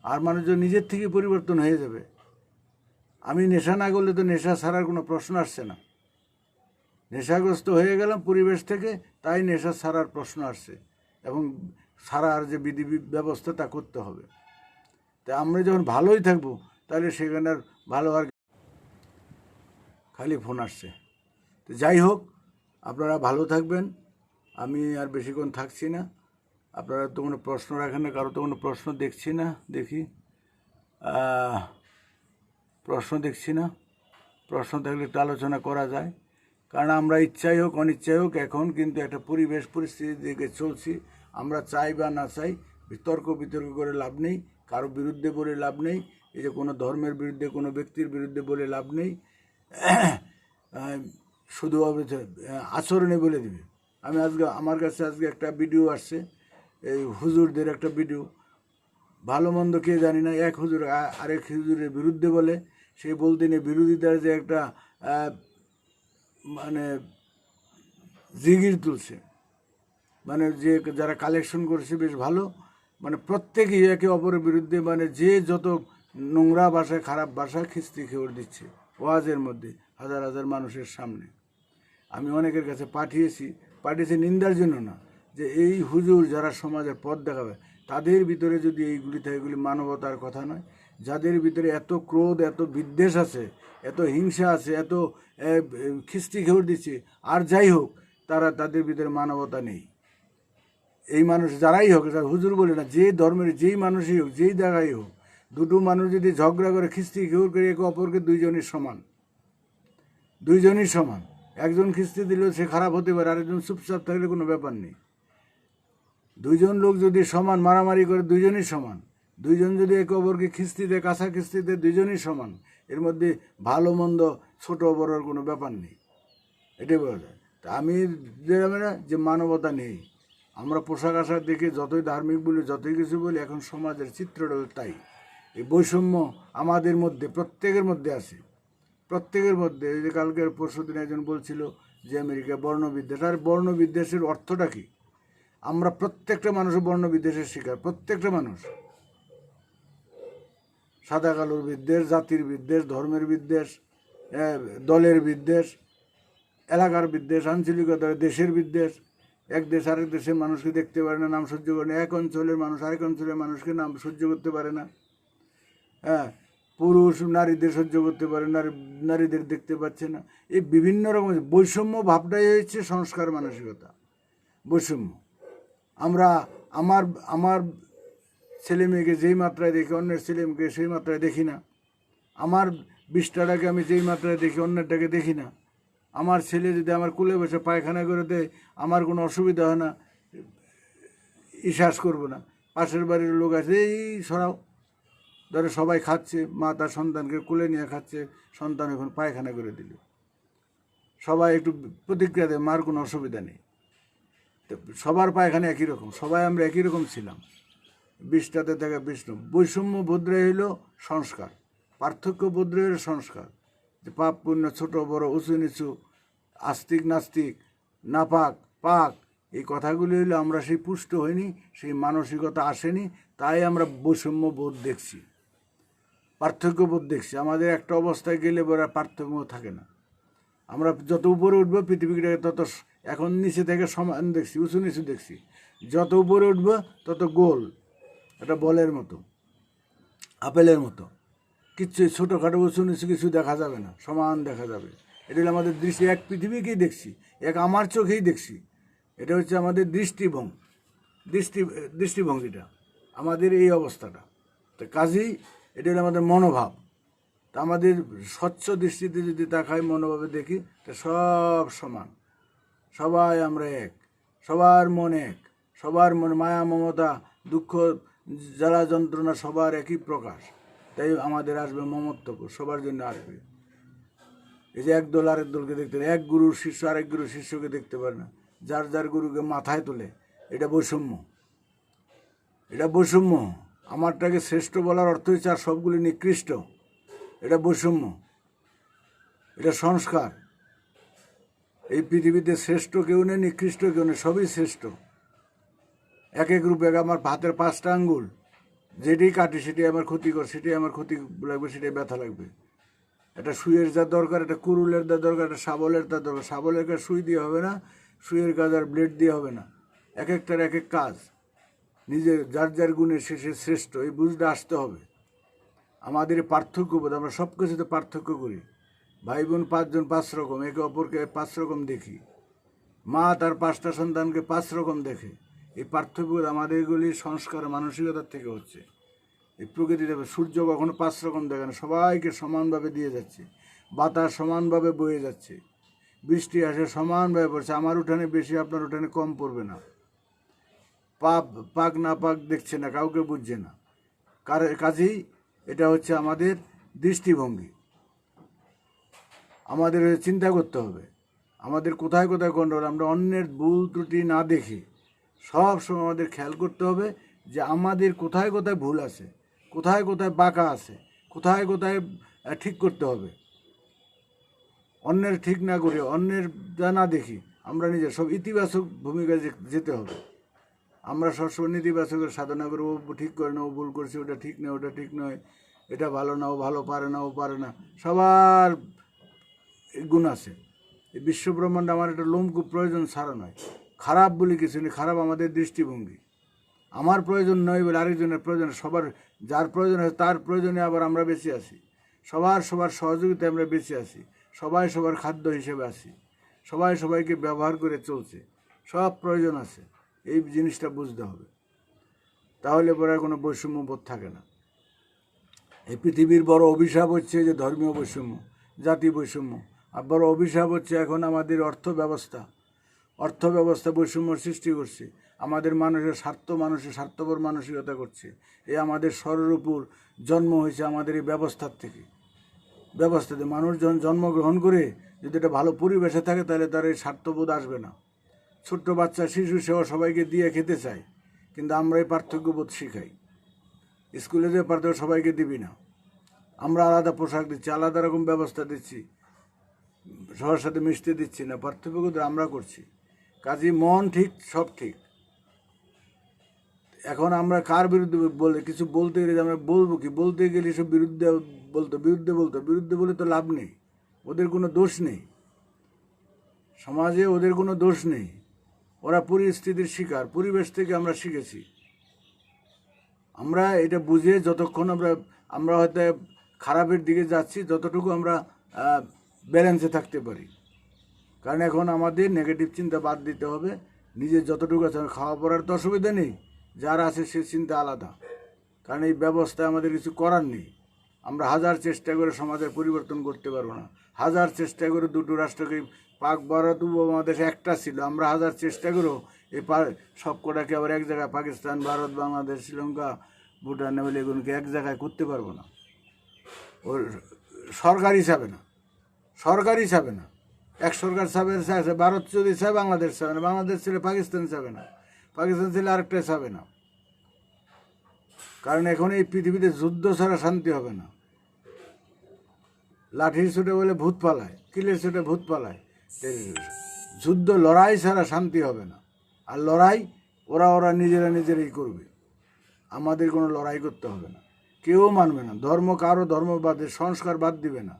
আর মানুষজন নিজের থেকে পরিবর্তন হয়ে যাবে। আমি নেশা না করলে তো নেশা ছাড়ার কোনো প্রশ্ন আসছে না। নেশাগ্রস্ত হয়ে গেলাম পরিবেশ থেকে, তাই নেশা ছাড়ার প্রশ্ন আসছে, এবং ছাড়ার যে বিধি ব্যবস্থা তা করতে হবে। তাই আমরা যখন ভালোই থাকবো, তাহলে সেখানে আর ভালো আর খালি ফোন আসছে। তো যাই হোক, আপনারা ভালো থাকবেন। আমি আর বেশিক্ষণ থাকছি না। আপনারা তো কোনো প্রশ্ন রাখেন না, কারো তো কোনো প্রশ্ন দেখছি না। প্রশ্ন থাকলে একটু আলোচনা করা যায়। কারণ আমরা ইচ্ছাই হোক অনিচ্ছাই হোক, এখন কিন্তু একটা পরিবেশ পরিস্থিতির দিকে চলছি। আমরা চাই বা না চাই, বিতর্ক করে লাভ নেই, কারো বিরুদ্ধে বলে লাভ নেই। এই যে কোনো ধর্মের বিরুদ্ধে কোনো ব্যক্তির বিরুদ্ধে বলে লাভ নেই, শুধু আচরণে বলে দিবে। আমি আজকে আমার কাছে আজকে একটা ভিডিও আসছে, এই হুজুরদের একটা ভিডিও, ভালো মন্দ কে জানি না, এক হুজুর আরেক হুজুরের বিরুদ্ধে বলে, সেই বলতে নিয়ে বিরোধিতার যে একটা মানে জিগির তুলছে, মানে যে যারা কালেকশন করছে বেশ ভালো, মানে প্রত্যেকেই একে অপরের বিরুদ্ধে, মানে যে যত নোংরা ভাষায় খারাপ ভাষা খিস্তি খেয়ে দিচ্ছে ওয়াজের মধ্যে হাজার হাজার মানুষের সামনে। আমি অনেকের কাছে পাঠিয়েছি নিন্দার জন্য না, যে এই হুজুর যারা সমাজের পথ দেখাবে তাদের ভিতরে যদি এইগুলি থাকে, এগুলি মানবতার কথা নয়। যাদের ভিতরে এত ক্রোধ, এত বিদ্বেষ আছে, এত হিংসা আছে, এত খিস্তি খেয়ে দিচ্ছে, আর যাই হোক তাদের ভিতরে মানবতা নেই। এই মানুষ যারাই হোক, হুজুর বলে না, যে ধর্মের যেই মানুষই হোক, যেই জায়গায় হোক, দুটো মানুষ যদি ঝগড়া করে খিস্তি খেউর করে একে অপরকে দুইজনই সমান। একজন খিস্তি দিলেও সে খারাপ হতে পারে, আরেকজন চুপচাপ থাকলে কোনো ব্যাপার নেই। দুইজন লোক যদি সমান মারামারি করে দুইজনই সমান, দুইজন যদি একে অপরকে খিস্তি দেয়, কাঁচা খিস্তি দেয়, দুইজনই সমান। এর মধ্যে ভালো মন্দ ছোট বড়োর কোনো ব্যাপার নেই, এটাই বলা যায়। তা আমি যে মানবতা নেই, আমরা পোশাক আশাক দেখে যতই ধার্মিক বলি, যতই কিছু বলি, এখন সমাজের চিত্রটা তাই। এই বৈষম্য আমাদের মধ্যে প্রত্যেকের মধ্যে আছে, প্রত্যেকের মধ্যে। এই যে কালকের পরশুদিন একজন বলছিল যে আমেরিকা বর্ণবিদ্বেষ, আর বর্ণবিদ্বেষের অর্থটা কি? আমরা প্রত্যেকটা মানুষ বর্ণবিদ্বেষের শিকার, প্রত্যেকটা মানুষ। সাদা কালোর বিদ্বেষ, জাতির বিদ্বেষ, ধর্মের বিদ্বেষ, দলের বিদ্বেষ, এলাকার বিদ্বেষ, আঞ্চলিকতার, দেশের বিদ্বেষ। এক দেশ আরেক দেশের মানুষকে দেখতে পারে না, নাম সহ্য করে না। এক অঞ্চলের মানুষ আরেক অঞ্চলের মানুষকে নাম সহ্য করতে পারে না। হ্যাঁ, পুরুষ নারীদের সহ্য করতে পারে, নারীদের দেখতে পাচ্ছে না। এই বিভিন্ন রকম বৈষম্য ভাবটাই হয়েছে সংস্কার মানসিকতা, বৈষম্য। আমরা আমার ছেলে মেয়েকে যেই মাত্রায় দেখি, অন্যের ছেলে মেয়েকে সেই মাত্রায় দেখি না। আমার বিষ্টাটাকে আমি যেই মাত্রায় দেখি, অন্যেরটাকে দেখি না। আমার ছেলে যদি আমার কোলে বসে পায়খানা করে দেয়, আমার কোনো অসুবিধা হয় না, ইশ্বাস করবো না। পাশের বাড়ির লোক আছে, এই সরাও, ধরে সবাই খাচ্ছে, মা তার সন্তানকে কোলে নিয়ে খাচ্ছে, সন্তান এখন পায়খানা করে দিল, সবাই একটু প্রতিক্রিয়া দেয়, মার কোনো অসুবিধা নেই। তো সবার পায়খানা একই রকম, সবাই আমরা একই রকম ছিলাম। 20টাতে থেকে 20। বৈষম্য বোধরে হইল সংস্কার, পার্থক্য বোধরে হইল সংস্কার। যে পাপ পুণ্য, ছোট বড়, উঁচু নিচু, আস্তিক নাস্তিক, নাপাক পাক, এই কথাগুলি হইলে আমরা সেই পুষ্ট হইনি, সেই মানসিকতা আসেনি, তাই আমরা বৈষম্য বোধ দেখছি, পার্থক্য বোধ দেখছি। আমাদের একটা অবস্থায় গেলে বড় পার্থক্য থাকে না। আমরা যত উপরে উঠবো পৃথিবীটাকে তত, এখন নিচে থেকে সমান দেখছি, উঁচু নিচু দেখছি। যত উপরে উঠবো তত গোল, একটা বলের মতো, আপেলের মতো, কিচ্ছু ছোটোখাটো উঁচু নিচু কিছু দেখা যাবে না, সমান দেখা যাবে। এটা হলো আমাদের দৃষ্টি, এক পৃথিবীকেই দেখছি, এক আমার চোখেই দেখছি। এটা হচ্ছে আমাদের দৃষ্টিভঙ্গিটা, আমাদের এই অবস্থাটা। তো কাজেই এটা হলো আমাদের মনোভাব। তা আমাদের স্বচ্ছ দৃষ্টিতে যদি তাকাই, মনোভাবে দেখি, তা সব সমান, সবাই আমরা এক, সবার মন এক, সবার মন মায়া মমতা দুঃখ জ্বালা যন্ত্রণা সবার একই প্রকাশ। তাই আমাদের আসবে মমত্ব, সবার জন্য আসবে। এই যে এক দল আরেক দলকে দেখতে পারে, এক গুরুর শিষ্য আরেক গুরুর শিষ্যকে দেখতে পারে না, যার যার গুরুকে মাথায় তোলে। এটা বৈষম্য, এটা বৈষম্য। আমারটাকে শ্রেষ্ঠ বলার অর্থ হচ্ছে আর সবগুলি নিকৃষ্ট, এটা বৈষম্য, এটা সংস্কার। এই পৃথিবীতে শ্রেষ্ঠ কেউ নেই, নিকৃষ্ট কেউ নেই, সবই শ্রেষ্ঠ। এক এক রূপে আমার হাতের 5টা আঙ্গুল, যেটাই কাটি সেটাই আমার ক্ষতিকর, সেটাই আমার ক্ষতি লাগবে, সেটাই ব্যথা লাগবে। একটা সুইয়ের যা দরকার, একটা কুরুলের যা দরকার, একটা শাবলের তা দরকার। শাবলের কাজ সুই দিয়ে হবে না, সুইয়ের কাজ আর ব্লেড দিয়ে হবে না। এক একটার এক এক কাজ, নিজের যার যার গুণে শেষে শ্রেষ্ঠ, এই বুঝটা আসতে হবে। আমাদের পার্থক্য বোধ, আমরা সব কিছুতে পার্থক্য করি। ভাই বোন 5 জন 5 রকম, একে অপরকে 5 রকম দেখি। মা তার 5টা সন্তানকে 5 রকম দেখে। এই পার্থক্য আমাদেরগুলি সংস্কার মানসিকতার থেকে হচ্ছে। এই প্রকৃতিতে সূর্য কখনো 5 রকম দেখে না, সবাইকে সমানভাবে দিয়ে যাচ্ছে। বাতাস সমানভাবে বয়ে যাচ্ছে, বৃষ্টি আসে সমানভাবে পড়ছে। আমার উঠানে বেশি, আপনার উঠানে কম পড়বে না। পাক না পাক দেখছে না, কাউকে বুঝছে না। কাজেই এটা হচ্ছে আমাদের দৃষ্টিভঙ্গি। আমাদের চিন্তা করতে হবে আমাদের কোথায় কোথায় গণ্ডগোল। আমরা অন্যের ভুল ত্রুটি না দেখে সব সময় আমাদের খেয়াল করতে হবে যে আমাদের কোথায় কোথায় ভুল আছে, কোথায় কোথায় বাঁকা আছে, কোথায় কোথায় ঠিক করতে হবে। অন্যের ঠিক না করে অন্যের যা না দেখি আমরা নিজে সব ইতিবাচক ভূমিকায় যেতে হবে। আমরা সবসময় নেতিবাচকের সাধনা করে ও ঠিক করে না, ও ভুল করছে, ওটা ঠিক নয়, ওটা ঠিক নয়, এটা ভালো না, ও ভালো পারে না, ও পারে না। সবার গুণ আছে। এই বিশ্বব্রহ্মাণ্ড আমার একটা লোমকূপ প্রয়োজন ছাড়া নয়। খারাপ বলে কিছু নেই, খারাপ আমাদের দৃষ্টিভঙ্গি। আমার প্রয়োজন নয় বলে আরেকজনের প্রয়োজন, সবার যার প্রয়োজন আছে তার প্রয়োজনে আবার আমরা বেঁচে আছি। সবার সহযোগিতায় আমরা বেঁচে আছি। সবাই সবার খাদ্য হিসেবে আছি। সবাই সবাইকে ব্যবহার করে চলছে। সব প্রয়োজন আছে। এই জিনিসটা বুঝতে হবে, তাহলে পরে আর কোনো বৈষম্যবোধ থাকে না। এই পৃথিবীর বড় অভিশাপ হচ্ছে যে ধর্মীয় বৈষম্য, জাতি বৈষম্য। আর বড় অভিশাপ হচ্ছে এখন আমাদের অর্থ ব্যবস্থা বৈষম্য সৃষ্টি করছে। আমাদের মানুষের মানুষের স্বার্থপর মানসিকতা করছে। এই আমাদের স্বরের উপর জন্ম হয়েছে আমাদের এই ব্যবস্থাতে মানুষ যখন জন্মগ্রহণ করে যদি একটা ভালো পরিবেশে থাকে তাহলে তার এই স্বার্থবোধ আসবে না। ছোট্ট বাচ্চা শিশু সেও সবাইকে দিয়ে খেতে চায়, কিন্তু আমরা এই পার্থক্যবোধ শিখাই। স্কুলে যে পার্থক্য সবাইকে দিবি না, আমরা আলাদা পোশাক দিচ্ছি, আলাদা রকম ব্যবস্থা দিচ্ছি, সবার সাথে মিশতে দিচ্ছি না, পার্থক্যবোধ আমরা করছি। কাজে মন ঠিক, সব ঠিক। এখন আমরা কার বিরুদ্ধে বলে কিছু বলতে গেলে আমরা বলবো কি, বলতে গেলে সব বিরুদ্ধে বলে তো লাভ নেই। ওদের কোনো দোষ নেই, সমাজে ওদের কোনো দোষ নেই। ওরা পরিস্থিতির শিকার, পরিবেশ থেকে আমরা শিখেছি। আমরা এটা বুঝে যতক্ষণ আমরা হয়তো খারাপের দিকে যাচ্ছি, যতটুকু আমরা ব্যালেন্সে থাকতে পারি। কারণ এখন আমাদের নেগেটিভ চিন্তা বাদ দিতে হবে। নিজের যতটুকু আছে, খাওয়া পড়ার তো অসুবিধা নেই, যার আছে সে চিন্তা আলাদা। কারণ এই ব্যবস্থায় আমাদের কিছু করার নেই। আমরা হাজার চেষ্টা করে সমাজের পরিবর্তন করতে পারবো না। হাজার চেষ্টা করে দুটো রাষ্ট্রকে, পাক ভারত উপমহাদেশ একটা ছিল, আমরা হাজার চেষ্টা করেও এই সব কটাকে আবার এক জায়গায়, পাকিস্তান, ভারত, বাংলাদেশ, শ্রীলঙ্কা, ভুটান, নেপাল, এগুলোকে এক জায়গায় করতে পারবো না। ওর সরকার হিসাবে না। এক সরকার চাবে, ভারত যদি চায় বাংলাদেশ চাবে না, বাংলাদেশ ছেলে পাকিস্তান চাবে না, পাকিস্তান ছেলে আরেকটা চাবে না। কারণ এখন এই পৃথিবীতে যুদ্ধ ছাড়া শান্তি হবে না। লাঠির ছুটে বলে ভূত পালায়, কিলের ছুটে ভূত পালায়। যুদ্ধ, লড়াই ছাড়া শান্তি হবে না। আর লড়াই ওরা নিজেরাই করবে। আমাদের কোনো লড়াই করতে হবে না, কেউ মানবে না। ধর্ম কারো ধর্ম বাদে, সংস্কার বাদ দিবে না,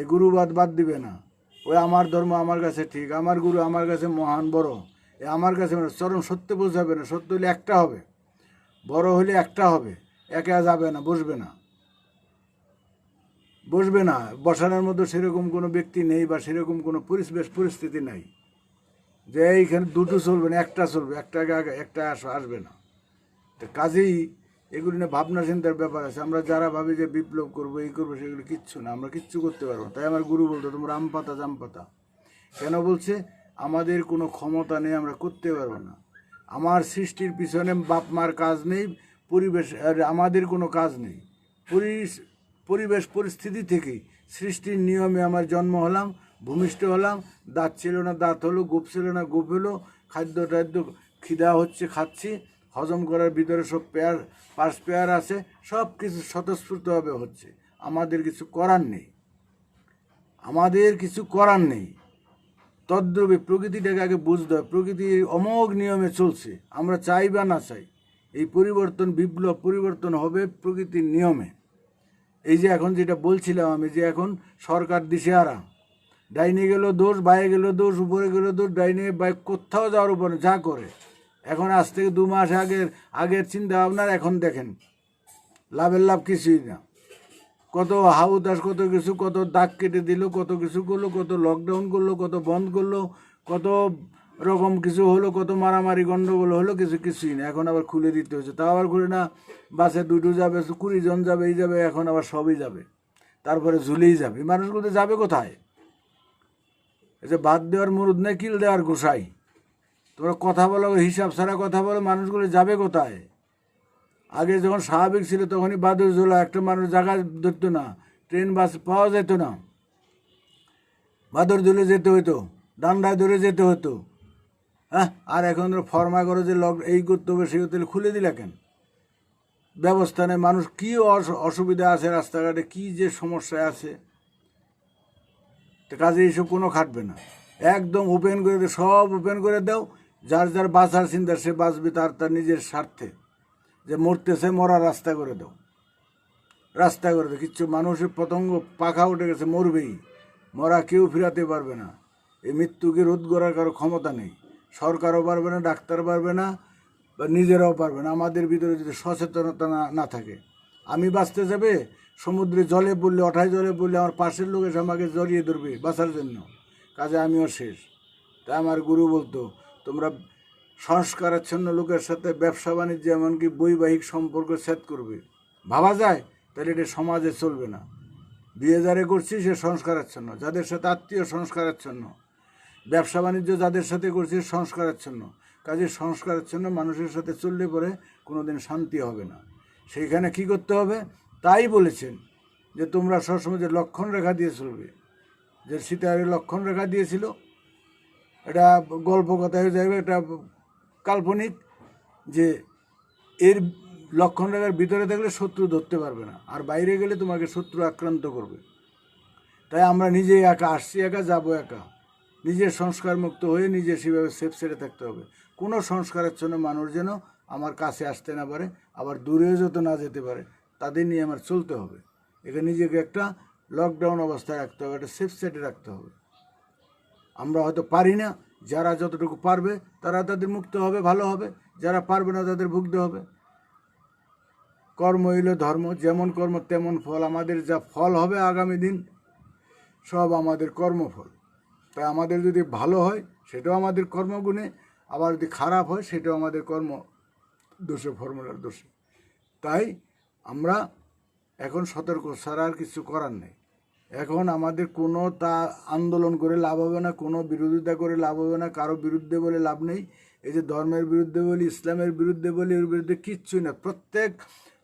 এই গুরুবাদ বাদ দিবে না। ওই আমার ধর্ম আমার কাছে ঠিক, আমার গুরু আমার কাছে মহান, বড়, আমার কাছে চরম সত্য বোঝাবে না। সত্য হলে একটা হবে, বড় হলে একটা হবে, একা যাবে না, বসবে না। বসানোর মধ্যে সেরকম কোনো ব্যক্তি নেই বা সেরকম কোনো পরিস্থিতি নাই যে এইখানে দুটো চলবে না, একটা চলবে, একটা আসবে না। তো কাজেই এগুলি নিয়ে ভাবনা চিন্তার ব্যাপার আছে। আমরা যারা ভাবি যে বিপ্লব করবো, এই করবো, সেগুলো কিচ্ছু না, আমরা কিচ্ছু করতে পারবো না। তাই আমার গুরু বলতো, তোমরা আম পাতা জাম পাতা। কেন বলছে? আমাদের কোনো ক্ষমতা নেই, আমরা করতে পারবো না। আমার সৃষ্টির পিছনে বাপ মার কাজ নেই, পরিবেশ আমাদের কোনো কাজ নেই। পরিবেশ পরিস্থিতি থেকেই সৃষ্টির নিয়মে আমার জন্ম হলাম, ভূমিষ্ঠ হলাম। দাঁত ছিল না দাঁত হলো, গোপ ছিল না গোপ হলো, খাদ্য খিদা হচ্ছে খাচ্ছি, হজম করার ভিতরে সব পেয়ার আছে, সব কিছু স্বতঃস্ফূর্তভাবে হচ্ছে। আমাদের কিছু করার নেই। তদ্রূপে প্রকৃতিটাকে আগে বুঝতে হবে। প্রকৃতি অমোঘ নিয়মে চলছে, আমরা চাই বা না চাই। এই বিপ্লব পরিবর্তন হবে প্রকৃতির নিয়মে। এই যে এখন যেটা বলছিলাম আমি, যে এখন সরকার দিশেহারা, ডাইনে গেল দোষ, বাইরে গেল দোষ, উপরে গেল দোষ, ডাইনে বাই কোথাও যাওয়ার উপরে যা করে। এখন আজ থেকে 2 মাস আগের চিন্তা ভাবনার এখন দেখেন লাভের লাভ কিছুই না। কত হাউতাস, কত কিছু, কত দাগ কেটে দিল, কত কিছু করলো, কত লকডাউন করলো, কত বন্ধ করলো, কত রকম কিছু হলো, কত মারামারি গন্ডগোল হলো, কিছুই না। এখন আবার খুলে দিতে হচ্ছে, তাও আবার খুলে না। বাসে 2 যাবে, 20 জন যাবে, এই যাবে, এখন আবার সবই যাবে, তারপরে ঝুলেই যাবে। মানুষগুলো যাবে কোথায়? এই যে বাদ দেওয়ার মুরুদ নেই, কিল দেওয়ার গোসাই। তোমরা কথা বলো, হিসাব ছাড়া কথা বলো, মানুষগুলো যাবে কোথায়? আগে যখন স্বাভাবিক ছিল তখনই বাদর ঝোলা, একটা মানুষ জায়গা ধরতো না, ট্রেন বাস পাওয়া যেত না, বাদর ঝুলে যেতে হতো, ডান্ডায় ধরে যেতে হতো। হ্যাঁ, আর এখন ফর্মা করে যে এই করতে হবে সেই হোটেল খুলে দিলা কেন? ব্যবস্থা নেই, মানুষ কী অসুবিধা আছে রাস্তাঘাটে, কী যে সমস্যায় আছে, তো কাজে এইসব কোনো খাটবে না। একদম ওপেন করে দাও, সব ওপেন করে দাও, যার যার বাঁচার চিন্তা সে বাঁচবে তার তার নিজের স্বার্থে। যে মরতেছে, মরার রাস্তা করে দাও, রাস্তা করে দাও। কিচ্ছু মানুষের পতঙ্গ পাখা উঠে গেছে, মরবেই, মরা কেউ ফিরাতে পারবে না। এই মৃত্যুকে রোধ করার কারো ক্ষমতা নেই, সরকারও পারবে না, ডাক্তার পারবে না, বা নিজেরাও পারবে না, আমাদের ভিতরে যদি সচেতনতা না থাকে। আমি বাঁচতে যাবে সমুদ্রে জলে পড়লে, অঠায় জলে পড়লে আমার পাশের লোক এসে আমাকে জড়িয়ে ধরবে বাঁচার জন্য, কাজে আমিও শেষ। তাই আমার গুরু বলতো, তোমরা সংস্কারাচ্ছন্ন লোকের সাথে ব্যবসা বাণিজ্য এমনকি বৈবাহিক সম্পর্ক ছেদ করবে, ভাবা যায়? তাহলে এটা সমাজে চলবে না। বিয়ে যারে করছি সে সংস্কারাচ্ছন্ন, যাদের সাথে আত্মীয় সংস্কারাচ্ছন্ন, ব্যবসা বাণিজ্য যাদের সাথে করছি সংস্কারাচ্ছন্ন। কাজে সংস্কারাচ্ছন্ন মানুষের সাথে চললে পরে কোনোদিন শান্তি হবে না। সেইখানে কি করতে হবে? তাই বলেছেন যে তোমরা সবসময় যে লক্ষণ রেখা দিয়ে চলবে, যে সীতাহারে লক্ষণ রেখা দিয়েছিল, এটা গল্প কথা হয়ে যাবে, এটা কাল্পনিক, যে এর লক্ষণ রেখার ভিতরে থাকলে শত্রু ধরতে পারবে না, আর বাইরে গেলে তোমাকে শত্রু আক্রান্ত করবে। তাই আমরা নিজে একা আসছি, একা যাবো একা, নিজের সংস্কার মুক্ত হয়ে নিজে সেভাবে সেফ সেরে থাকতে হবে। কোনো সংস্কারের জন্য মানুষ যেন আমার কাছে আসতে না পারে, আবার দূরেও যত না যেতে পারে, তাদের নিয়ে আমার চলতে হবে। এখানে নিজেকে একটা লকডাউন অবস্থায় রাখতে হবে, একটা সেফ সেটে রাখতে হবে। আমরা হয়তো পারি না, যারা যতটুকু পারবে তারা তাদের মুক্ত হবে, ভালো হবে, যারা পারবে না তাদের ভুগতে হবে। কর্ম হইল ধর্ম, যেমন কর্ম তেমন ফল। আমাদের যা ফল হবে আগামী দিন সব আমাদের কর্মফল। তাই আমাদের যদি ভালো হয় সেটাও আমাদের কর্মগুণে, আবার যদি খারাপ হয় সেটাও আমাদের কর্ম দোষে, ফর্মুলার দোষে। তাই আমরা এখন সতর্ক ছাড়া আর কিছু করার নেই। এখন আমাদের কোনো আন্দোলন করে লাভ হবে না, কোনো বিরোধিতা করে লাভ হবে না, কারো বিরুদ্ধে বলে লাভ নেই। এই যে ধর্মের বিরুদ্ধে বলি, ইসলামের বিরুদ্ধে বলি, এর বিরুদ্ধে কিচ্ছুই না। প্রত্যেক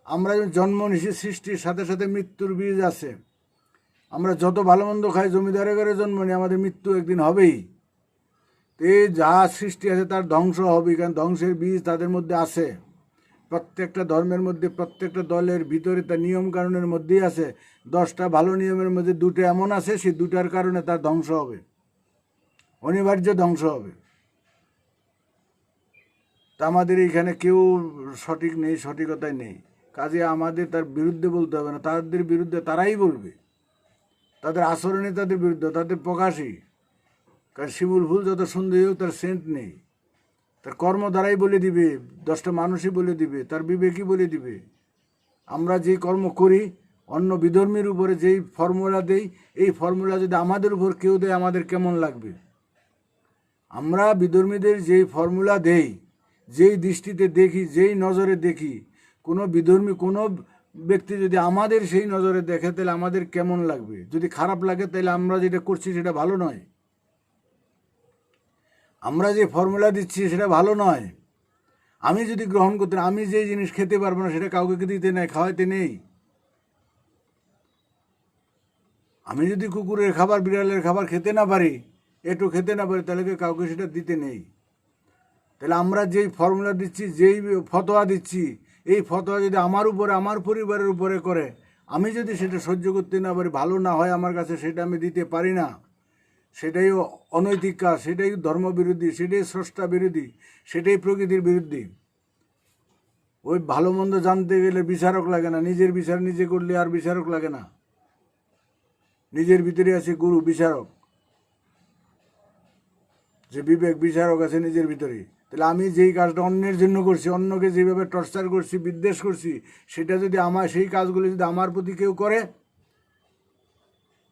আমরা জন্ম নিশি সৃষ্টির সাথে সাথে মৃত্যুর বীজ আছে। আমরা যত ভালো মন্দ খাই, জমিদারে ঘরে জন্ম নিই, আমাদের মৃত্যু একদিন হবেই। তো যা সৃষ্টি আছে তার ধ্বংস হবেই, কারণ ধ্বংসের বীজ তাদের মধ্যে আছে। প্রত্যেকটা ধর্মের মধ্যে, প্রত্যেকটা দলের ভিতরে তার নিয়ম কানুনের মধ্যেই আছে। 10টা ভালো নিয়মের মধ্যে 2টা এমন আছে, সেই 2টার কারণে তার ধ্বংস হবে, অনিবার্য ধ্বংস হবে। তা আমাদের এইখানে কেউ সঠিক নেই, সঠিকতায় নেই। কাজে আমাদের তার বিরুদ্ধে বলতে হবে না, তাদের বিরুদ্ধে তারাই বলবে, তাদের আচরণে তাদের বিরুদ্ধে, তাদের প্রকাশই। কারণ শিমুল ফুল যত সুন্দর হোক তার সেন্ট নেই, তার কর্ম দ্বারাই বলে দিবে, 10টা মানুষই বলে দিবে, তার বিবেকই বলে দিবে। আমরা যেই কর্ম করি, অন্য বিধর্মীর উপরে যেই ফর্মুলা দেই, এই ফর্মুলা যদি আমাদের উপর কেউ দেয় আমাদের কেমন লাগবে? আমরা বিধর্মীদের যেই ফর্মুলা দেই, যেই দৃষ্টিতে দেখি, যেই নজরে দেখি, কোনো বিধর্মী কোনো ব্যক্তি যদি আমাদের সেই নজরে দেখে তাহলে আমাদের কেমন লাগবে? যদি খারাপ লাগে তাহলে আমরা যেটা করছি সেটা ভালো নয়, আমরা যে ফর্মুলা দিচ্ছি সেটা ভালো নয়। আমি যদি গ্রহণ করতে, আমি যে জিনিস খেতে পারবো না সেটা কাউকে দিতে নেই, খাওয়াইতে নেই। আমি যদি কুকুরের খাবার, বিড়ালের খাবার খেতে না পারি, একটু খেতে না পারি, তাহলে কাউকে সেটা দিতে নেই। তাহলে আমরা যেই ফর্মুলা দিচ্ছি, যেই ফতোয়া দিচ্ছি, এই ফতোয়া যদি আমার উপরে, আমার পরিবারের উপরে করে, আমি যদি সেটা সহ্য করতে না পারি, ভালো না হয় আমার কাছে, সেটা আমি দিতে পারি না, সেটাই অনৈতিক কাজ, সেটাই ধর্মবিরোধী, সেটাই স্রষ্টা বিরোধী, সেটাই প্রকৃতির বিরুদ্ধে। ওই ভালো মন্দ জানতে গেলে বিচারক লাগে না, নিজের বিচার নিজে করলে আর বিচারক লাগে না। নিজের ভিতরে আছে গুরু, বিচারক, যে বিবেক, বিচারক আছে নিজের ভিতরে। তাহলে আমি যেই কাজটা অন্যের জন্য করছি, অন্যকে যেভাবে টর্চার করছি, বিদ্বেষ করছি, সেটা যদি আমার, সেই কাজগুলো যদি আমার প্রতি কেউ করে,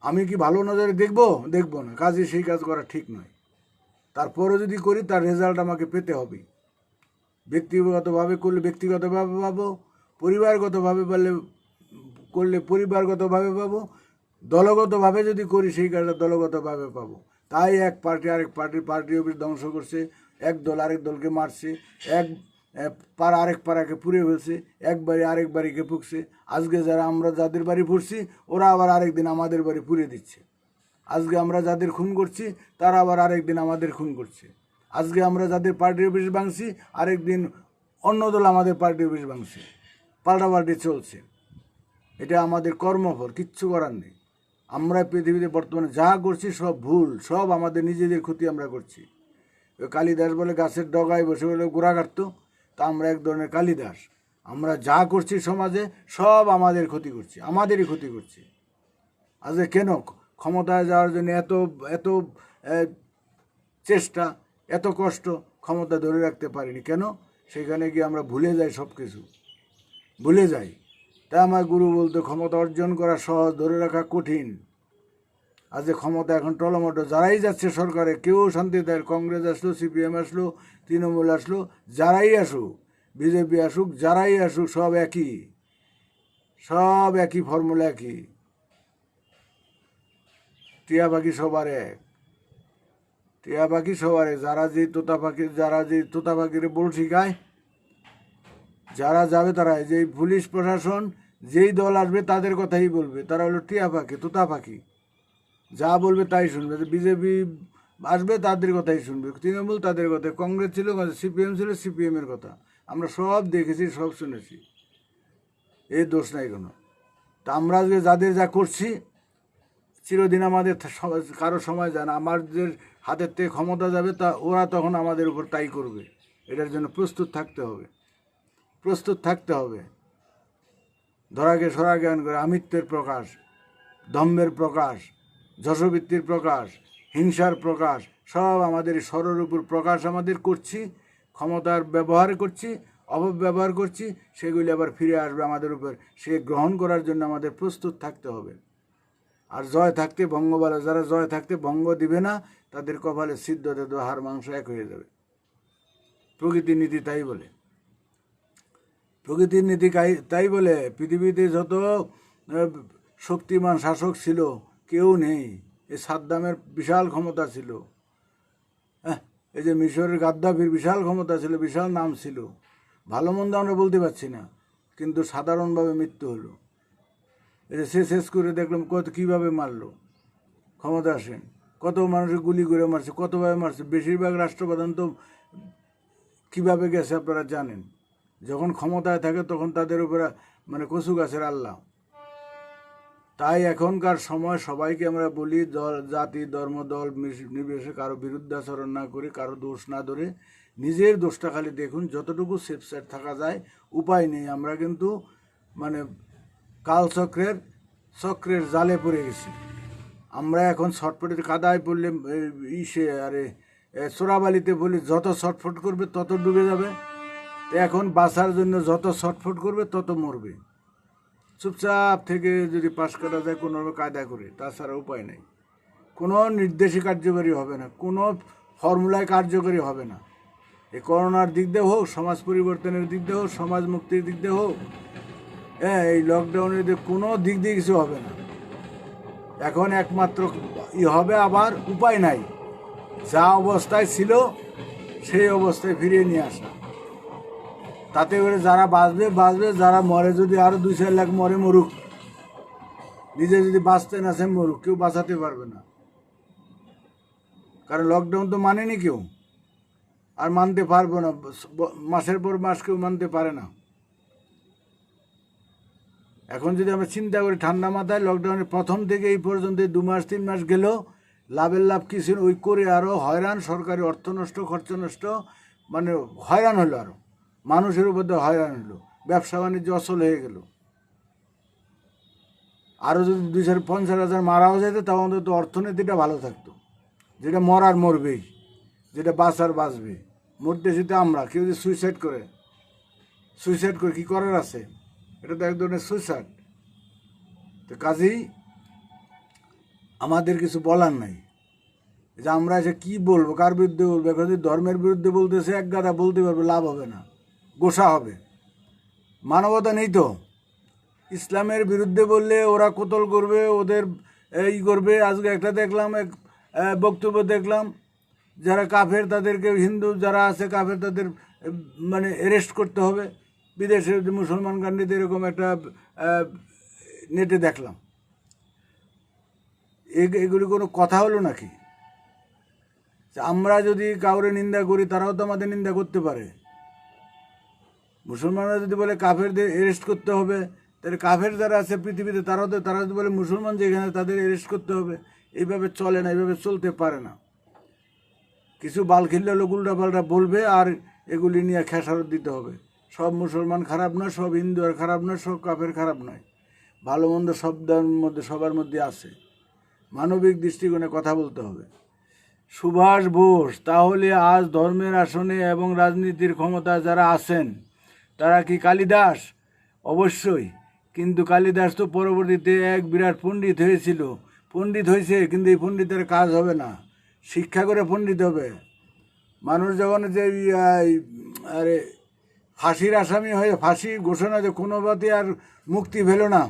আমি কি ভালো নজরে দেখবো? দেখবো না। কাজে সেই কাজ করা ঠিক নয়। তারপরে যদি করি তার রেজাল্ট আমাকে পেতে হবে। ব্যক্তিগতভাবে করলে ব্যক্তিগতভাবে পাবো, পরিবারগতভাবে করলে পরিবারগতভাবে পাবো, দলগতভাবে যদি করি সেই কাজটা দলগতভাবে পাবো। তাই এক পার্টি আরেক পার্টি অফিস ধ্বংস করছে, এক দল আরেক দলকে মারছে, এক পাড়া আরেক পাড়াকে পুড়ে ফেলছে, এক বাড়ি আরেক বাড়িকে পুড়ছে। আজকে যারা আমরা যাদের বাড়ি পুড়ছি ওরা আবার আরেকদিন আমাদের বাড়ি পুড়ে দিচ্ছে। আজকে আমরা যাদের খুন করছি তারা আবার আরেকদিন আমাদের খুন করছে। আজকে আমরা যাদের পার্টি অফিস ভাঙছি আরেকদিন অন্য দল আমাদের পার্টি অফিস ভাঙছে, পাল্টাপাল্টি চলছে। এটা আমাদের কর্মফল, কিচ্ছু করার নেই। আমরা পৃথিবীতে বর্তমানে যা করছি সব ভুল, সব আমাদের নিজেদের ক্ষতি আমরা করছি। ওই কালিদাস বলে গাছের ডগায় বসে বলে গোড়া কাটতো, তা আমরা এক ধরনের কালিদাস। আমরা যা করছি সমাজে সব আমাদের ক্ষতি করছি, আমাদেরই ক্ষতি করছি। আজকে কেন ক্ষমতায় যাওয়ার জন্য এত এত চেষ্টা, এত কষ্ট, ক্ষমতা ধরে রাখতে পারিনি কেন? সেখানে গিয়ে আমরা ভুলে যাই, সব কিছু ভুলে যাই। তাই আমার গুরু বলতো ক্ষমতা অর্জন করা সহজ, ধরে রাখা কঠিন। আজ যে ক্ষমতা এখন টলমটো, যারাই যাচ্ছে সরকারে কেউ শান্তি দেয়। কংগ্রেস আসলো, সিপিএম আসলো, তৃণমূল আসলো, যারাই আসুক, বিজেপি আসুক, যারাই আসুক, সব একই, সব একই ফর্মুলা, একই। টিয়া পাখি সবার এক, টিয়া পাখি সবার এক। যারা যে তোতা পাখির বল শিখায়, যারা যাবে তারা, যে পুলিশ প্রশাসন যেই দল আসবে তাদের কথাই বলবে। তারা হলো টিয়া পাখি, তোতা পাখি, যা বলবে তাই শুনবে। বিজেপি আসবে তাদের কথাই শুনবে, তৃণমূল তাদের কথা, কংগ্রেস ছিল, সিপিএম ছিল সিপিএমের কথা। আমরা সব দেখেছি, সব শুনেছি, এই দোষ নাই কোনো। তা আমরা আজকে যাদের যা করছি চিরদিন আমাদের কারো সময় যায় না। আমাদের হাতের থেকে ক্ষমতা যাবে, তা ওরা তখন আমাদের উপর তাই করবে। এটার জন্য প্রস্তুত থাকতে হবে, প্রস্তুত থাকতে হবে। ধরাকে সরা জ্ঞান করে আমিত্বের প্রকাশ, দম্ভের প্রকাশ, যশবৃত্তির প্রকাশ, হিংসার প্রকাশ, সব আমাদের স্বরের উপর প্রকাশ আমাদের করছি। ক্ষমতার ব্যবহার করছি, অপব্যবহার করছি, সেগুলি আবার ফিরে আসবে আমাদের উপর। সে গ্রহণ করার জন্য আমাদের প্রস্তুত থাকতে হবে। আর জয় থাকতে ভঙ্গ বলে, যারা জয় থাকতে ভঙ্গ দিবে না তাদের কপালে সিদ্ধ দেদ হাড় মাংস এক হয়ে যাবে। প্রকৃতির নীতি তাই বলে, প্রকৃতির নীতি তাই বলে। পৃথিবীতে যত শক্তিমান শাসক ছিল কেউ নেই। এই সাদ্দামের বিশাল ক্ষমতা ছিল, এই যে মিশরের গাদ্দাফির বিশাল ক্ষমতা ছিল, বিশাল নাম ছিল। ভালো মন্দ আমরা বলতে পারছি না, কিন্তু সাধারণভাবে মৃত্যু হলো। এই যে শেষ করে দেখলাম কীভাবে মারলো ক্ষমতা আসেন, কত মানুষের গুলি করে মারছে, কতভাবে মারছে। বেশিরভাগ রাষ্ট্রপ্রধান তো কীভাবে গেছে আপনারা জানেন। যখন ক্ষমতায় থাকে তখন তাদের উপরে মানে কচু গাছের আল্লাহ। তাই এখনকার সময় সবাইকে আমরা বলি, জাতি ধর্ম দল নির্বিশেষে কারো বিরুদ্ধাচরণ না করে, কারো দোষ না ধরে নিজের দোষটা খালি দেখুন, যতটুকু সেফ সাইড থাকা যায়। উপায় নেই, আমরা কিন্তু মানে চক্রের জালে পড়ে গেছি। আমরা এখন ছটফটে কাদায় পড়লে আরে চোরাবালিতে বলি, যত ছটফট করবে তত ডুবে যাবে। তো এখন বাঁচার জন্য যত ছটফট করবে তত মরবে। চুপচাপ থেকে যদি পাশ করা যায় কোনোভাবে কায়দা করে, তাছাড়া উপায় নেই। কোনো নির্দেশে কার্যকরী হবে না, কোনো ফর্মুলায় কার্যকরী হবে না। এই করোনার দিক দিয়ে হোক, সমাজ পরিবর্তনের দিক দিয়ে হোক, সমাজ মুক্তির দিক দিয়ে হোক, এই লকডাউনের দিকে কোনো দিক দিয়ে কিছু হবে না। এখন একমাত্র হবে, আবার উপায় নাই, যা অবস্থায় ছিল সেই অবস্থায় ফিরিয়ে নিয়ে আসা। তাতে করে যারা বাঁচবে, যারা মরে যদি আরও 2-4 লাখ মরে, মরুক। নিজে যদি বাঁচতে না সে মরুক, কেউ বাঁচাতে পারবে না। কারণ লকডাউন তো মানেনি কেউ, আর মানতে পারবো না। মাসের পর মাস কেউ মানতে পারে না। এখন যদি আমরা চিন্তা করি ঠান্ডা মাথায়, লকডাউনের প্রথম থেকে এই পর্যন্ত 2 মাস 3 মাস গেল, লাভের লাভ কি ছিল? ওই করে আরও হয়রান, সরকারি অর্থ নষ্ট, খরচ নষ্ট, মানে হয়রান হলো, আরও মানুষের উপর দিয়ে হয়রান হলো, ব্যবসা বাণিজ্য অচল হয়ে গেল। আরও যদি 250,000 মারাও যেত, তাও অন্তত অর্থনীতিটা ভালো থাকতো। যেটা মরার মরবেই, যেটা বাঁচার বাঁচবে। মরতেছি তো আমরা। কেউ যদি সুইসাইড করে কী করার আছে? এটা তো এক ধরনের সুইসাইড। তো কাজেই আমাদের কিছু বলার নাই, যে আমরা এসে কী বলবো, কার বিরুদ্ধে বলবো। এখন যদি ধর্মের বিরুদ্ধে বলতেছে, এক গাদা বলতে পারবে, লাভ হবে না, গোসা হবে। মানবতা নেই তো। ইসলামের বিরুদ্ধে বললে ওরা কোতল করবে, ওদের এই করবে। আজকে একটা দেখলাম, এক বক্তব্য দেখলাম, যারা কাফের তাদেরকে, হিন্দু যারা আছে কাফের তাদের মানে অ্যারেস্ট করতে হবে। বিদেশের যে মুসলমান কান্ট্রিতে এরকম একটা নেটে দেখলাম। এগুলি কোনো কথা হলো নাকি? আমরা যদি কাউরে নিন্দা করি তারাও তো আমাদের নিন্দা করতে পারে। মুসলমানরা যদি বলে কাফেরদের অ্যারেস্ট করতে হবে, তাহলে কাফের যারা আছে পৃথিবীতে তারা যদি বলে মুসলমান যেখানে তাদের অ্যারেস্ট করতে হবে। এইভাবে চলে না, এইভাবে চলতে পারে না। কিছু বাল খিল্লে লোক উল্টাপাল্টা বলবে আর এগুলি নিয়ে খেসারত দিতে হবে। সব মুসলমান খারাপ নয়, সব হিন্দু আর খারাপ নয়, সব কাফের খারাপ নয়। ভালো মন্দ সবার মধ্যে আছে। মানবিক দৃষ্টিকোণে কথা বলতে হবে। সুভাষ বোস তাহলে আজ ধর্মের আসনে এবং রাজনীতির ক্ষমতা যারা আছেন তারা কি কালিদাস? অবশ্যই। কিন্তু কালিদাস তো পরবর্তীতে এক বিরাট পণ্ডিত হয়েছিল। পণ্ডিত হয়েছে, কিন্তু এই পণ্ডিতের কাজ হবে না, শিক্ষা করে পণ্ডিত হবে। মানুষ যখন যে আরে ফাঁসির আসামি হয়ে ফাঁসি ঘোষণা যে কোনোভাবে আর মুক্তি পেল না,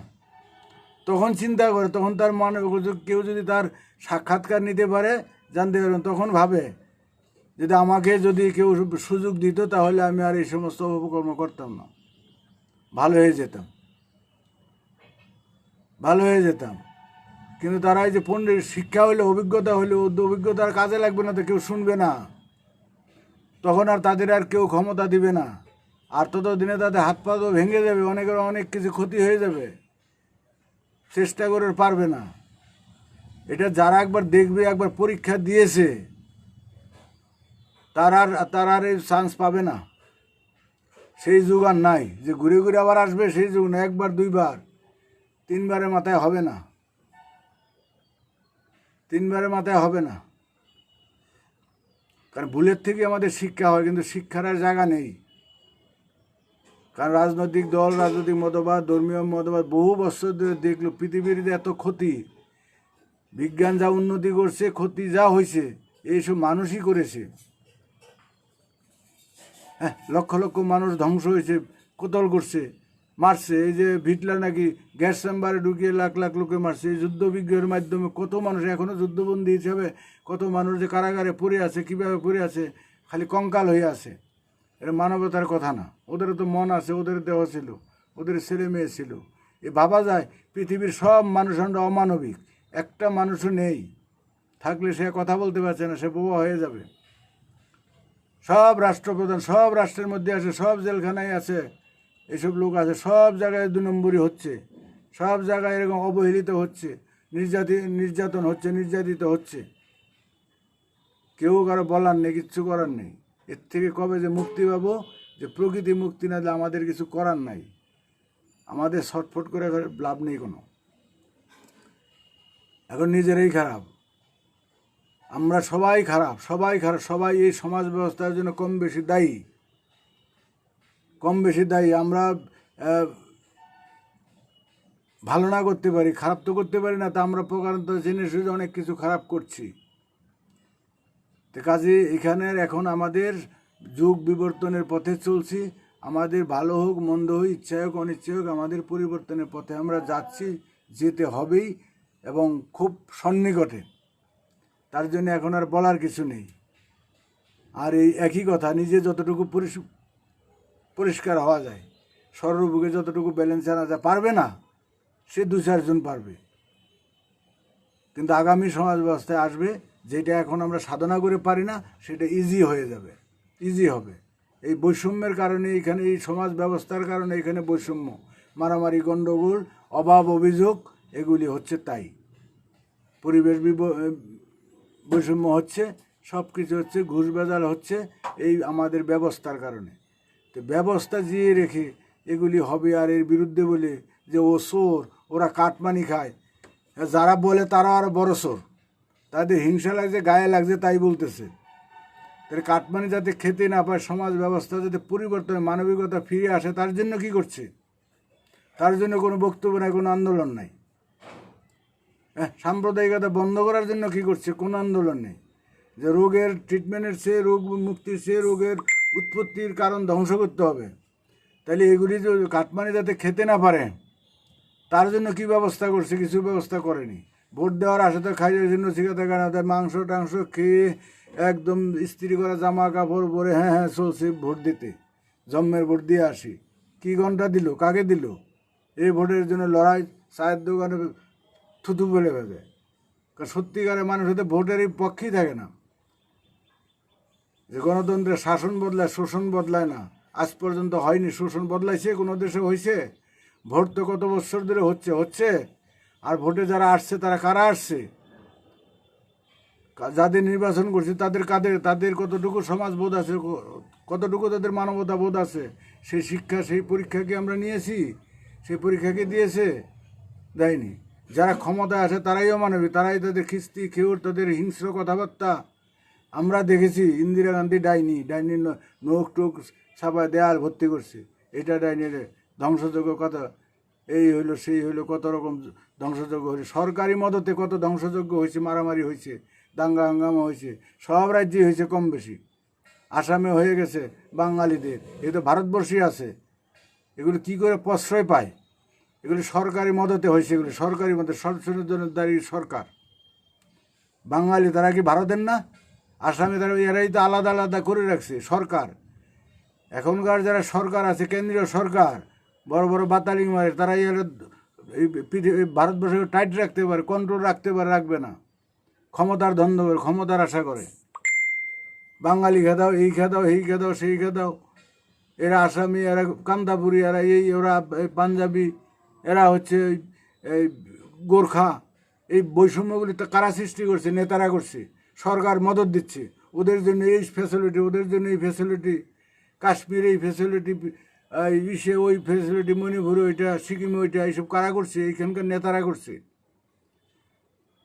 তখন চিন্তা করে, তখন তার মনে কেউ যদি তার সাক্ষাৎকার নিতে পারে, জানতে পারবেন, তখন ভাবে যদি আমাকে যদি কেউ সুযোগ দিত তাহলে আমি আর এই সমস্ত অপকর্ম করতাম না, ভালো হয়ে যেতাম। কিন্তু তারা এই যে পণ্ডিত শিক্ষা হলে অভিজ্ঞতা হলে অভিজ্ঞতার কাজে লাগবে না, তো কেউ শুনবে না, তখন আর তাদের আর কেউ ক্ষমতা দিবে না। আর ততদিনে তাদের হাত পা তো ভেঙে যাবে, অনেক কিছু ক্ষতি হয়ে যাবে, চেষ্টা করে পারবে না। এটা যারা একবার দেখবে, একবার পরীক্ষা দিয়েছে, তার আর এই চান্স পাবে না। সেই যুগ আর নাই যে ঘুরে ঘুরে আবার আসবে, সেই যুগ না। একবার দুইবার তিনবারের মাথায় হবে না, কারণ ভুলের থেকে আমাদের শিক্ষা হয়, কিন্তু শিক্ষার আর জায়গা নেই। কারণ রাজনৈতিক দল, রাজনৈতিক মতবাদ, ধর্মীয় মতবাদ বহু বছর ধরে দেখলো পৃথিবীর এত ক্ষতি, বিজ্ঞান যা উন্নতি করছে, ক্ষতি যা হয়েছে এইসব মানুষই করেছে। হ্যাঁ, লক্ষ লক্ষ মানুষ ধ্বংস হয়েছে, কোতল করছে, মারছে। এই যে হিটলার নাকি গ্যাস চেম্বারে ঢুকিয়ে লাখ লাখ লোকে মারছে। এই যুদ্ধ বিগ্রহের মাধ্যমে কত মানুষ এখনও যুদ্ধবন্দী হিসাবে, কত মানুষ যে কারাগারে পড়ে আছে, কীভাবে পড়ে আছে, খালি কঙ্কাল হয়ে আছে। এটা মানবতার কথা না। ওদেরও তো মন আছে, ওদের দেহ ছিল, ওদের ছেলে মেয়ে ছিল। এ ভাবা যায় পৃথিবীর সব মানুষ আমরা অমানবিক, একটা মানুষও নেই থাকলে সে কথা বলতে পারছে না, সে বোবা হয়ে যাবে। সব রাষ্ট্রপ্রধান, সব রাষ্ট্রের মধ্যে আছে, সব জেলখানায় আছে, এসব লোক আছে। সব জায়গায় 2 নম্বরই হচ্ছে, সব জায়গায় এরকম অবহেলিত হচ্ছে, নির্যাতন হচ্ছে, নির্যাতিত হচ্ছে। কেউ কারো বলার নেই, কিচ্ছু করার নেই। এর থেকে কবে যে মুক্তি পাবো, যে প্রকৃতি মুক্তি না দিলে আমাদের কিছু করার নাই। আমাদের ছটফট করে লাভ নেই কোনো। এখন নিজেরাই খারাপ, আমরা সবাই খারাপ, সবাই এই সমাজ ব্যবস্থার জন্য কম বেশি দায়ী। আমরা ভালো না করতে পারি, খারাপ তো করতে পারি না, তা আমরা প্রকারান্ত জেনে শুনে অনেক কিছু খারাপ করছি। তো কাজে এখানের এখন আমাদের যুগ বিবর্তনের পথে চলছি। আমাদের ভালো হোক মন্দ হোক, ইচ্ছা হোক অনিচ্ছা হোক, আমাদের পরিবর্তনের পথে আমরা যাচ্ছি, যেতে হবেই, এবং খুব সন্নিকটে। তার জন্য এখন আর বলার কিছু নেই। আর এই একই কথা, নিজে যতটুকু পরিষ্কার হওয়া যায়, সর্বভোগে যতটুকু ব্যালেন্স আনা যায়, পারবে না সে 2-4 জন পারবে। কিন্তু আগামী সমাজ ব্যবস্থায় আসবে যেটা এখন আমরা সাধনা করে পারি না, সেটা ইজি হবে। এই বৈষম্যের কারণে, এখানে এই সমাজ ব্যবস্থার কারণে এখানে বৈষম্য, মারামারি, গণ্ডগোল, অভাব, অভিযোগ এগুলি হচ্ছে। তাই পরিবেশ বৈষম্য হচ্ছে, সব কিছু হচ্ছে, ঘুষ বেজাল হচ্ছে এই আমাদের ব্যবস্থার কারণে। তো ব্যবস্থা জিয়ে রেখে এগুলি হবে, আর এর বিরুদ্ধে বলে যে ও চোর, ওরা কাটমানি খায়, যারা বলে তারা আরও বড় চোর, তাদের হিংসা লাগছে, গায়ে লাগছে, তাই বলতেছে। তাহলে কাটমানি যাতে খেতে না পায়, সমাজ ব্যবস্থা যাতে পরিবর্তন, মানবিকতা ফিরে আসে, তার জন্য কি করছে? তার জন্য কোনো বক্তব্য নাই, কোনো আন্দোলন নাই। সাম্প্রদায়িকতা বন্ধ করার জন্য কি করছে? কোনো আন্দোলন নেই। যে রোগের ট্রিটমেন্টের চেয়ে, রোগ মুক্তির চেয়ে রোগের উৎপত্তির কারণ ধ্বংস করতে হবে। তাহলে এগুলি যে কাটমানি যাতে খেতে না পারে, তার জন্য কি ব্যবস্থা করছে? কিছু ব্যবস্থা করেনি। ভোট দেওয়ার আশা তো খাইয়ের জন্য শিখাতে কারণ মাংস টাংস খেয়ে একদম ইস্ত্রি করা জামা কাপড় পরে হ্যাঁ হ্যাঁ চলছে ভোট দিতে, জন্মের ভোট দিয়ে আসি। কি ঘন্টা দিল, কাকে দিল? এই ভোটের জন্য লড়াই, চায়ের দোকানে থুতু বলে বেঁধে। কারণ সত্যিকারের মানুষ হতে ভোটের এই পক্ষেই থাকে না। যে গণতন্ত্রের শাসন বদলায়, শোষণ বদলায় না। আজ পর্যন্ত হয়নি। শোষণ বদলাইছে কোনো দেশে হয়েছে? ভোট তো কত বছর ধরে হচ্ছে। আর ভোটে যারা আসছে তারা কারা আসছে? যাদের নির্বাচন করছে তাদের কতটুকু সমাজ বোধ আছে, কতটুকু তাদের মানবতা বোধ আছে? সেই শিক্ষা, সেই পরীক্ষা কি আমরা নিয়েছি? সেই পরীক্ষা কি দিয়েছে? দেয়নি। যারা ক্ষমতায় আসে তারাই অমানবিক, তারাই তাদের খিস্তি খেউর, তাদের হিংস্র কথাবার্তা। আমরা দেখেছি ইন্দিরা গান্ধী ডাইনি নোক টোক ছাপায় দেয়াল ভর্তি করছে, এটা ডাইনির ধ্বংসযোগ্য কথা, এই হইলো সেই হইলো, কত রকম ধ্বংসযোগ্য হয়েছে। সরকারি মদতে কত ধ্বংসযোগ্য হয়েছে, মারামারি হয়েছে, দাঙ্গা হাঙ্গামা হয়েছে, সব রাজ্যেই হয়েছে কম বেশি। আসামে হয়ে গেছে বাঙালিদের, এ তো ভারতবর্ষে আছে। এগুলো কি করে প্রশ্রয় পায়? এগুলি সরকারি মদতে হয়েছে, এগুলি সরকারি মদতে, সর্বজনদারি সরকার। বাঙালি তারা কি ভারতের না? আসামে তারা এরাই তো আলাদা আলাদা করে রাখছে সরকার। এখনকার যারা সরকার আছে, কেন্দ্রীয় সরকার, বড় বড় বাতালিং মারে, তারা এই পৃথিবী ভারতবর্ষকে টাইট রাখতে পারে, কন্ট্রোল রাখতে পারে, রাখবে না। ক্ষমতার দ্বন্দ্ব করে, ক্ষমতার আশা করে। বাঙালি খেদাও, এই খেদাও, এই খেদাও, সেই খেদাও। এরা আসামি, এরা কান্দাপুরি, এরা ওরা পাঞ্জাবি, এরা হচ্ছে এই গোর্খা। এই বৈষম্যগুলি তো কারা সৃষ্টি করছে? নেতারা করছে। সরকার মদত দিচ্ছে, ওদের জন্য এই ফ্যাসিলিটি, ওদের জন্য এই ফ্যাসিলিটি, কাশ্মীর এই ফ্যাসিলিটি, ইসে ওই ফ্যাসিলিটি, মণিপুরে ওইটা, সিকিমে ওইটা, এইসব কারা করছে? এইখানকার নেতারা করছে।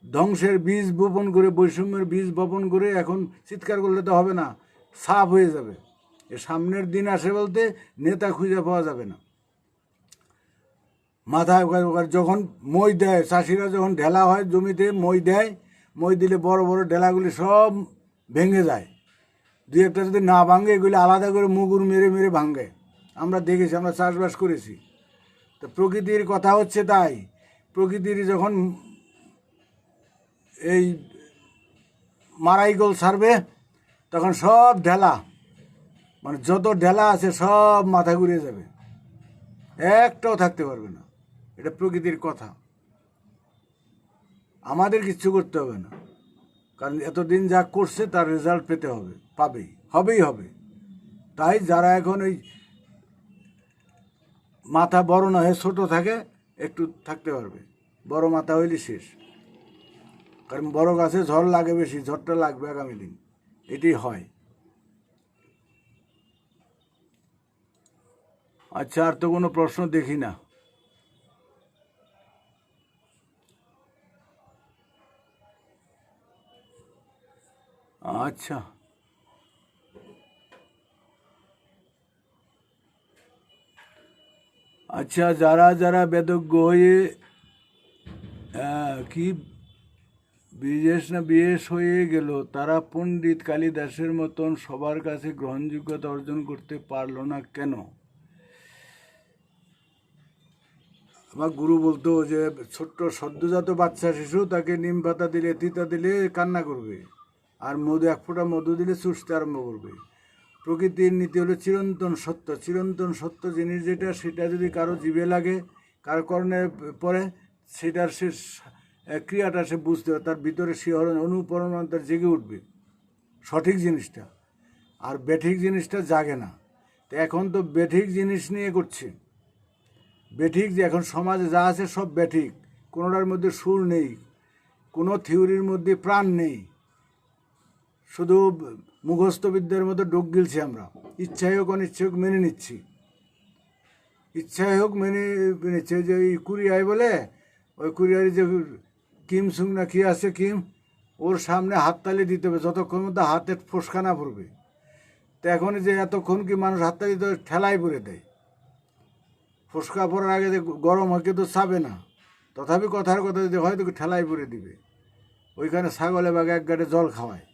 ধ্বংসের বীজ বপন করে, বৈষম্যের বীজ বপন করে এখন চিৎকার করলে তো হবে না, সাফ হয়ে যাবে। এ সামনের দিন আসে বলতে নেতা খুঁজে পাওয়া যাবে না। মাথায় যখন মই দেয়, চাষিরা যখন ঢেলা হয় জমিতে, মই দেয়, মই দিলে বড় বড় ঢেলাগুলি সব ভেঙে যায়। দুই একটা যদি না ভাঙে, এগুলি আলাদা করে মুগুর মেরে মেরে ভাঙে। আমরা দেখেছি, আমরা চাষবাস করেছি। তো প্রকৃতির কথা হচ্ছে তাই। প্রকৃতির যখন এই মারাইগোল ছাড়বে, তখন সব ঢেলা, মানে যত ঢেলা আছে সব মাথা ঘুরে যাবে, একটাও থাকতে পারবে না। এটা প্রকৃতির কথা। আমাদের কিচ্ছু করতে হবে না, কারণ এতদিন যা করছে তার রেজাল্ট পেতে হবে, হবেই হবে। তাই যারা এখন ওই মাথা বড় না হয়ে ছোটো থাকে, একটু থাকতে পারবে। বড় মাথা হইলে শেষ। কারণ বড় গাছে ঝড় লাগে বেশি, ঝড়টা লাগবে আগামী দিন, এটি হয়। আচ্ছা, আর তো কোনো প্রশ্ন দেখি না। আচ্ছা, আচ্ছা, যারা যারা বেদজ্ঞ হয়ে কি বিএস হয়ে গেল, তারা পণ্ডিত কালিদাসের মতন সবার কাছে গ্রহণযোগ্যতা অর্জন করতে পারলো না কেন? আমার গুরু বলতো যে ছোট্ট সদ্যজাত বাচ্চা শিশু, তাকে নিম পাতা দিলে, তিতা দিলে কান্না করবে, আর মধু, এক ফোঁটা মধু দিলে চুষতে আরম্ভ করবে। প্রকৃতির নীতি হলো চিরন্তন সত্য। চিরন্তন সত্য জিনিস যেটা, সেটা যদি কারো জিভে লাগে, কারো কর্ণে পড়ে, সেটার সে ক্রিয়াটা সে বুঝতে হবে, তার ভিতরে শিহরণ, অনুপ্রেরণা তার জেগে উঠবে সঠিক জিনিসটা। আর বেঠিক জিনিসটা জাগে না। তো এখন তো বেঠিক জিনিস নিয়ে করছে। বেঠিক যে এখন সমাজে যা আছে সব বেঠিক, কোনোটার মধ্যে সুর নেই, কোনো থিওরির মধ্যে প্রাণ নেই, শুধু মুখস্থ বিদ্যার মধ্যে ডোক গিলছি আমরা। ইচ্ছাই হোক অনিচ্ছা হোক মেনে নিচ্ছি, ইচ্ছাই হোক মেনে নিচ্ছে। যে ওই কুরিয়ায় বলে, ওই কুরিয়ারি যে কিম সুং না কি আছে কিম, ওর সামনে হাততালি দিতে হবে যতক্ষণ মধ্যে হাতে ফোসকা না পড়বে। তো এখন যে এতক্ষণ কি মানুষ হাততালি তো ঠেলাই পরে দেয়, ফোসকা পড়ার আগে যে গরম হয় কিন্তু চাবে না, তথাপি কথার কথা যদি হয়তো ঠেলাই পরে দিবে। ওইখানে ছাগলে বাঘে এক গাঁটে জল খাওয়ায়,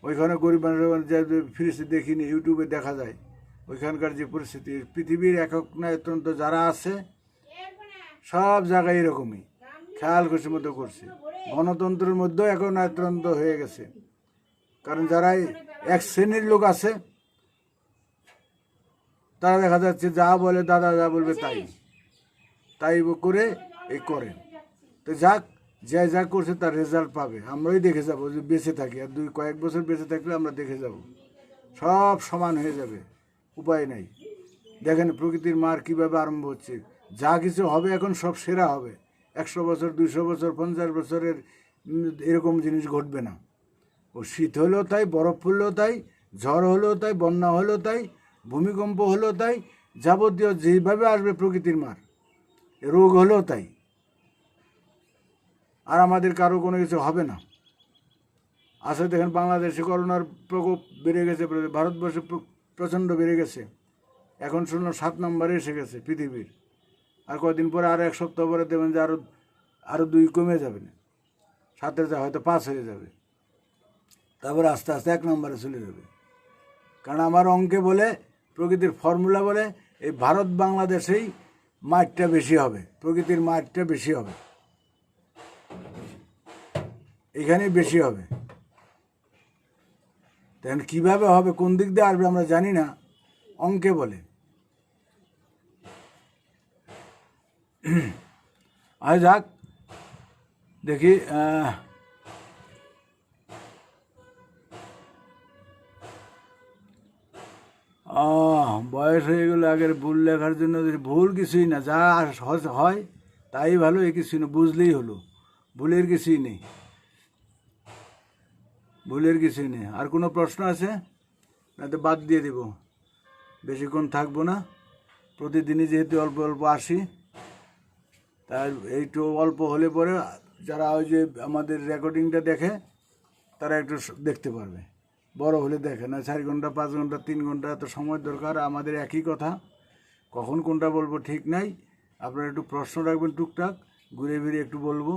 ওইখানে গরিব মানুষ যে ফিরেছে দেখিনি, ইউটিউবে দেখা যায় ওইখানকার যে পরিস্থিতি। পৃথিবীর একক নায়তন্ত্র যারা আছে সব জায়গায় এরকমই, খেয়াল খুশির মতো করছে। গণতন্ত্রের মধ্যেও এখন নায়তন্ত্র হয়ে গেছে। কারণ যারা এক শ্রেণীর লোক আছে তারা দেখা যাচ্ছে যা বলে দাদা যা বলবে তাই তাই করে করে। তো যাক, যে যা করছে তার রেজাল্ট পাবে, আমরাই দেখে যাবো যদি বেঁচে থাকি। আর কয়েক বছর বেঁচে থাকলে আমরা দেখে যাব সব সমান হয়ে যাবে, উপায় নাই। দেখেন প্রকৃতির মার কিভাবে আরম্ভ হচ্ছে, যা কিছু হবে এখন সব সেরা হবে। 100 বছর 200 বছর 50 বছরের এরকম জিনিস ঘটবে না। ও শীত হলেও তাই, বরফ পড়লেও তাই, ঝড় হলেও তাই, বন্যা হলেও তাই, ভূমিকম্প হলেও তাই, যাবতীয় যেভাবে আসবে প্রকৃতির মার, রোগ হলেও তাই। আর আমাদের কারো কোনো কিছু হবে না। আসলে দেখেন বাংলাদেশে করোনার প্রকোপ বেড়ে গেছে, ভারতবর্ষে প্রচণ্ড বেড়ে গেছে। এখন শুনলাম 7 নম্বরে এসে গেছে পৃথিবীর। আর কয়েকদিন পরে আরও 1 সপ্তাহ পরে দেবেন যে আরও 2 কমে যাবে না, 7-এর হয়তো 5 হয়ে যাবে, তারপরে আস্তে আস্তে 1 নম্বরে চলে যাবে। কারণ আমার অঙ্কে বলে, প্রকৃতির ফর্মুলা বলে, এই ভারত বাংলাদেশেই মারটা বেশি হবে, প্রকৃতির মারটা বেশি হবে, এখানেই বেশি হবে। তখন কীভাবে হবে, কোন দিক দিয়ে আসবে আমরা জানি না, অঙ্কে বলে। আর যাক, দেখি বয়স হয়ে গেলে আগের ভুল লেখার জন্য, ভুল কিছুই না, যা হয় তাই ভালো, এ কিছুই না, বুঝলেই হলো, ভুলের কিছুই নেই, ভুলের কিছুই নেই। আর কোনো প্রশ্ন আছে? না তো বাদ দিয়ে দেব, বেশিক্ষণ থাকবো না। প্রতিদিনই যেহেতু অল্প অল্প আসি, তাই এইটু অল্প হলে পরে যারা ওই যে আমাদের রেকর্ডিংটা দেখে তারা একটু দেখতে পারবে। বড় হলে দেখে না, 4 ঘন্টা 5 ঘন্টা 3 ঘন্টা এত সময় দরকার। আমাদের একই কথা, কখন কোনটা বলবো ঠিক নাই। আপনারা একটু প্রশ্ন রাখবেন, টুকটাক ঘুরে ফিরে একটু বলবো,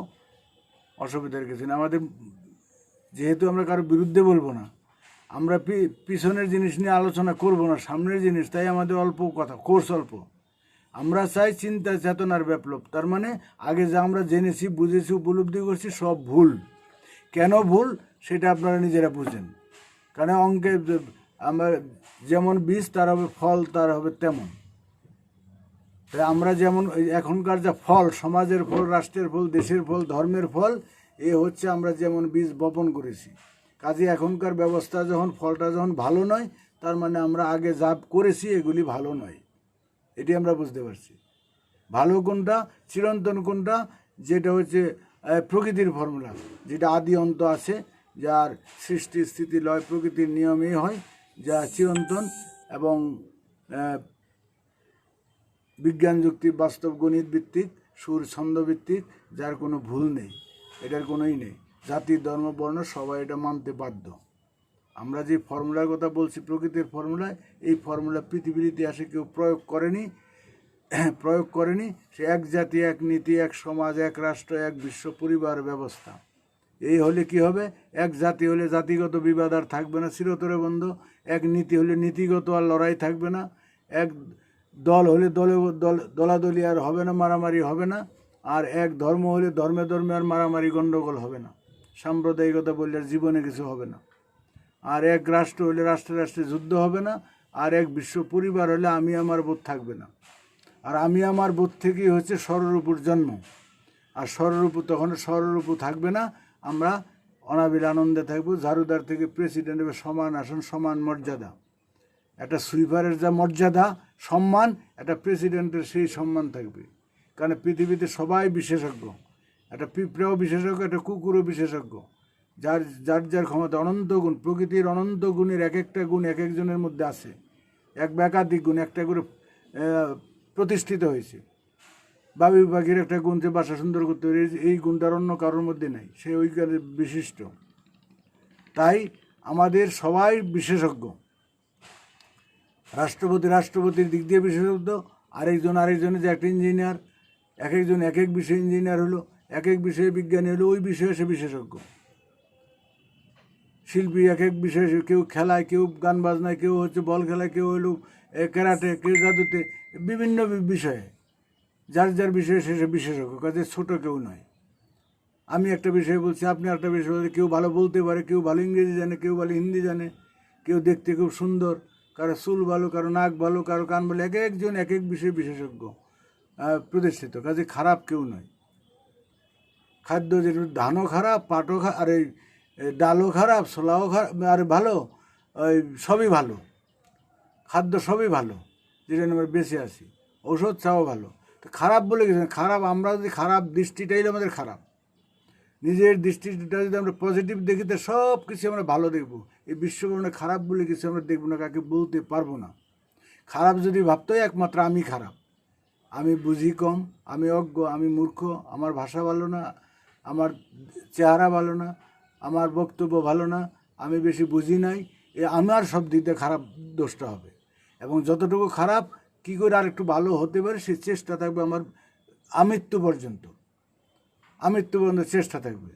অসুবিধার কিছু না। আমাদের যেহেতু আমরা কারো বিরুদ্ধে বলবো না, আমরা পিছনের জিনিস নিয়ে আলোচনা করব না, সামনের জিনিস, তাই আমাদের অল্প কথা, কোর্স অল্প। আমরা চাই চিন্তা চেতনার বিপ্লব। তার মানে আগে যা আমরা জেনেছি, বুঝেছি, উপলব্ধি করছি সব ভুল। কেন ভুল সেটা আপনারা নিজেরা বুঝেন। কারণ অঙ্কে আমরা যেমন বীজ তার হবে ফল, তার হবে তেমন। তাই আমরা যেমন এখনকার যা ফল, সমাজের ফল, রাষ্ট্রের ফল, দেশের ফল, ধর্মের ফল, এ হচ্ছে আমরা যেমন বীজ বপন করেছি। কাজে এখনকার ব্যবস্থা যখন, ফলটা যখন ভালো নয়, তার মানে আমরা আগে যা করেছি এগুলি ভালো নয়, এটি আমরা বুঝতে পারছি। ভালো কোনটা, চিরন্তন কোনটা, যেটা হচ্ছে প্রকৃতির ফর্মুলা, যেটা আদি অন্ত আছে, যার সৃষ্টি স্থিতি লয় প্রকৃতির নিয়মেই হয়, যা চিরন্তন এবং বিজ্ঞান যুক্তি বাস্তব গণিত ভিত্তিক, সুর ছন্দ ভিত্তিক, যার কোনো ভুল নেই, এটার কোনোই নেই। জাতি ধর্ম বর্ণ সবাই এটা মানতে বাধ্য। আমরা যে ফর্মুলার কথা বলছি, প্রকৃতির ফর্মুলায়, এই ফর্মুলা পৃথিবীর ইতিহাসে কেউ প্রয়োগ করেনি। সে এক জাতি, এক নীতি, এক সমাজ, এক রাষ্ট্র, এক বিশ্ব পরিবার ব্যবস্থা। এই হলে কি হবে, এক জাতি হলে জাতিগত বিবাদ আর থাকবে না, চিরতরে বন্ধ। এক নীতি হলে নীতিগত আর লড়াই থাকবে না। এক দল হলে দলাদলি আর হবে না, মারামারি হবে না। আর এক ধর্ম হলে ধর্মে ধর্মে আর মারামারি গণ্ডগোল হবে না, সাম্প্রদায়িকতা বললে আর জীবনে কিছু হবে না। আর এক রাষ্ট্র হলে রাষ্ট্রে রাষ্ট্রে যুদ্ধ হবে না। আর এক বিশ্ব পরিবার হলে আমি আমার বোধ থাকবে না। আর আমি আমার বোধ থেকেই হচ্ছে স্বরূপুর জন্ম। আর স্বরূপ তখন স্বরূপ থাকবে না, আমরা অনাবিল আনন্দে থাকবো। ঝাড়ুদার থেকে প্রেসিডেন্ট হবে সমান আসন, সমান মর্যাদা। একটা সুইপারের যা মর্যাদা সম্মান, একটা প্রেসিডেন্টের সেই সম্মান থাকবে। কারণ পৃথিবীতে সবাই বিশেষজ্ঞ, একটা পিঁপড়াও বিশেষজ্ঞ, একটা কুকুরও বিশেষজ্ঞ। যার যার যার ক্ষমতা, অনন্ত গুণ, প্রকৃতির অনন্ত গুণের এক একটা গুণ এক একজনের মধ্যে আছে। এক একাধিক গুণ একটা করে প্রতিষ্ঠিত হয়েছে। বাবু পাখির একটা গুণ, যে বাসা সুন্দর করতে পারে, এই গুণটার অন্য কারোর মধ্যে নাই, সে ওই বিশিষ্ট। তাই আমাদের সবাই বিশেষজ্ঞ। রাষ্ট্রপতির দিক দিয়ে বিশেষজ্ঞ, আরেকজনের যে একটা ইঞ্জিনিয়ার, এক একজন এক এক বিষয়ে ইঞ্জিনিয়ার হলো, এক এক বিষয়ে বিজ্ঞানী হলো, ওই বিষয়ে সে বিশেষজ্ঞ। শিল্পী এক এক বিষয়ে, কেউ খেলায়, কেউ গান বাজনায়, কেউ হচ্ছে বল খেলায়, কেউ হলো ক্যারাটে, কেউ জাদুতে, বিভিন্ন বিষয়ে যার যার বিষয়ে সে বিশেষজ্ঞ। কাজে ছোট কেউ নয়। আমি একটা বিষয় বলছি, আপনি একটা বিষয় বলছি, কেউ ভালো বলতে পারে, কেউ ভালো ইংরেজি জানে, কেউ ভালো হিন্দি জানে, কেউ দেখতে খুব সুন্দর, কারো চুল ভালো, কারো নাক ভালো, কারো কান ভালো, এক একজন এক এক বিষয়ে বিশেষজ্ঞ প্রতিষ্ঠিত, কাজে খারাপ কেউ নয়। খাদ্য যেটা ধানও খারাপ, পাটও খারাপ, আর এই ডালও খারাপ, ছোলাও খারাপ, আর ভালো ওই সবই ভালো, খাদ্য সবই ভালো, যেটা আমরা বেঁচে আছি, ঔষধ চাও ভালো। তো খারাপ বলে কিছু না, খারাপ আমরা যদি খারাপ দৃষ্টিটাই আমাদের খারাপ, নিজের দৃষ্টিটা যদি আমরা পজিটিভ দেখি তো সব কিছু আমরা ভালো দেখবো। এই বিশ্বব্রহ্মাণ্ডে খারাপ বলে কিছু আমরা দেখবো না, কাকে বলতে পারবো না। খারাপ যদি ভাবতে হয় একমাত্র আমি খারাপ, আমি বুঝি কম, আমি অজ্ঞ, আমি মূর্খ, আমার ভাষা ভালো না, আমার চেহারা ভালো না, আমার বক্তব্য ভালো না, আমি বেশি বুঝি নাই, আমার সব দিক দিয়ে খারাপ দোষটা হবে। এবং যতটুকু খারাপ কী করে আর একটু ভালো হতে পারে সেই চেষ্টা থাকবে আমার আমৃত্যু পর্যন্ত, আমৃত্যু পর্যন্ত চেষ্টা থাকবে।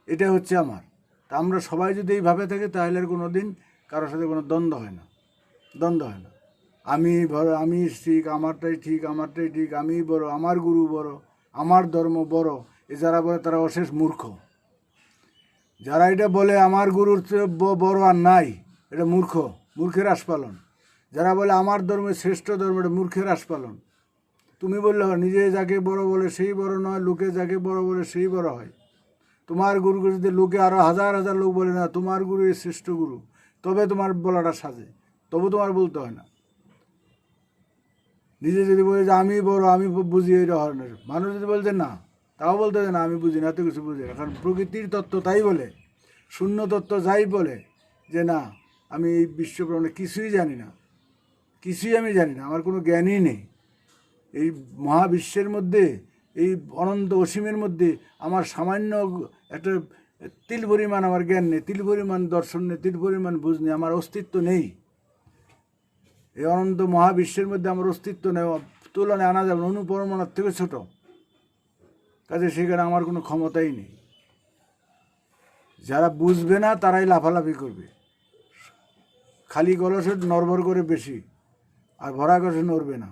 এটা হচ্ছে আমার। তা আমরা সবাই যদি এইভাবে থাকি তাহলে আর কোনো দিন কারোর সাথে কোনো দ্বন্দ্ব হয় না, দ্বন্দ্ব হয় না। আমি বড়, আমি ঠিক, আমারটাই ঠিক, আমারটাই ঠিক, আমি বড়, আমার গুরু বড়, আমার ধর্ম বড়, এ যারা বলে তারা অশেষ মূর্খ। যারা এটা বলে আমার গুরুর চেয়ে বড় আর নাই, এটা মূর্খ, মূর্খের আস্পালন। যারা বলে আমার ধর্মের শ্রেষ্ঠ ধর্ম, এটা মূর্খের আস্পালন। তুমি বললে হয়, নিজে যাকে বড় বলে সেই বড় নয়, লোকে যাকে বড় বলে সেই বড় হয়। তোমার গুরুকে যদি লোকে আরও হাজার হাজার লোক বলে না তোমার গুরু এই শ্রেষ্ঠ গুরু, তবে তোমার বলাটা সাজে, তবু তোমার বলতে হয় না। নিজে যদি বলে যে আমি বড়, আমি বুঝি, এই ধরনের মানুষ যদি বলতে না, তাও বলতে হয় না আমি বুঝি না, এত কিছু বুঝি না। কারণ প্রকৃতির তত্ত্ব তাই বলে, শূন্য তত্ত্ব যাই বলে যে না আমি এই বিশ্বব্রহ্মাণ্ডে কিছুই জানি না, কিছুই আমি জানি না, আমার কোনো জ্ঞানই নেই। এই মহাবিশ্বের মধ্যে, এই অনন্ত অসীমের মধ্যে আমার সামান্য একটা তিল পরিমাণ আমার জ্ঞান নেই, তিল পরিমাণ দর্শন নেই, তিল পরিমাণ বুঝ নেই, আমার অস্তিত্ব নেই। এই অনন্ত মহাবিশ্বের মধ্যে আমার অস্তিত্ব নেই, তুলনায় আনা যাবে অনুপরমাণার থেকে ছোট, কাজে সেখানে আমার কোনো ক্ষমতাই নেই। যারা বুঝবে না তারাই লাফালাফি করবে, খালি কলসে নড়বড় করে বেশি, আর ভরা কলসে নড়বে না।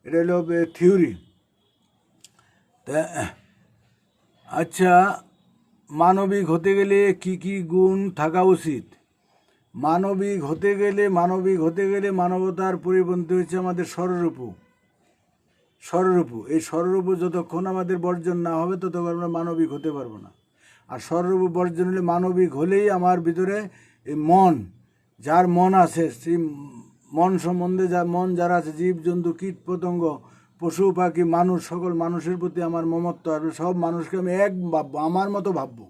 এটা হলো থিওরি। তা আচ্ছা, মানবিক হতে গেলে কি কি গুণ থাকা উচিত? মানবিক হতে গেলে মানবতার পরিপন্থী হচ্ছে আমাদের স্বরূপু। এই স্বরূপু যতক্ষণ আমাদের বর্জন না হবে ততক্ষণ আমরা মানবিক হতে পারবো না। আর স্বরূপু বর্জন হলে, মানবিক হলেই আমার ভিতরে এই মন, যার মন আছে, সেই মন সম্বন্ধে মন যারা আছে, জীব জন্তু কীট পতঙ্গ পশু পাখি মানুষ, সকল মানুষের প্রতি আমার মমত্ব আসবে। সব মানুষকে আমি এক ভাববো, আমার মতো ভাববো।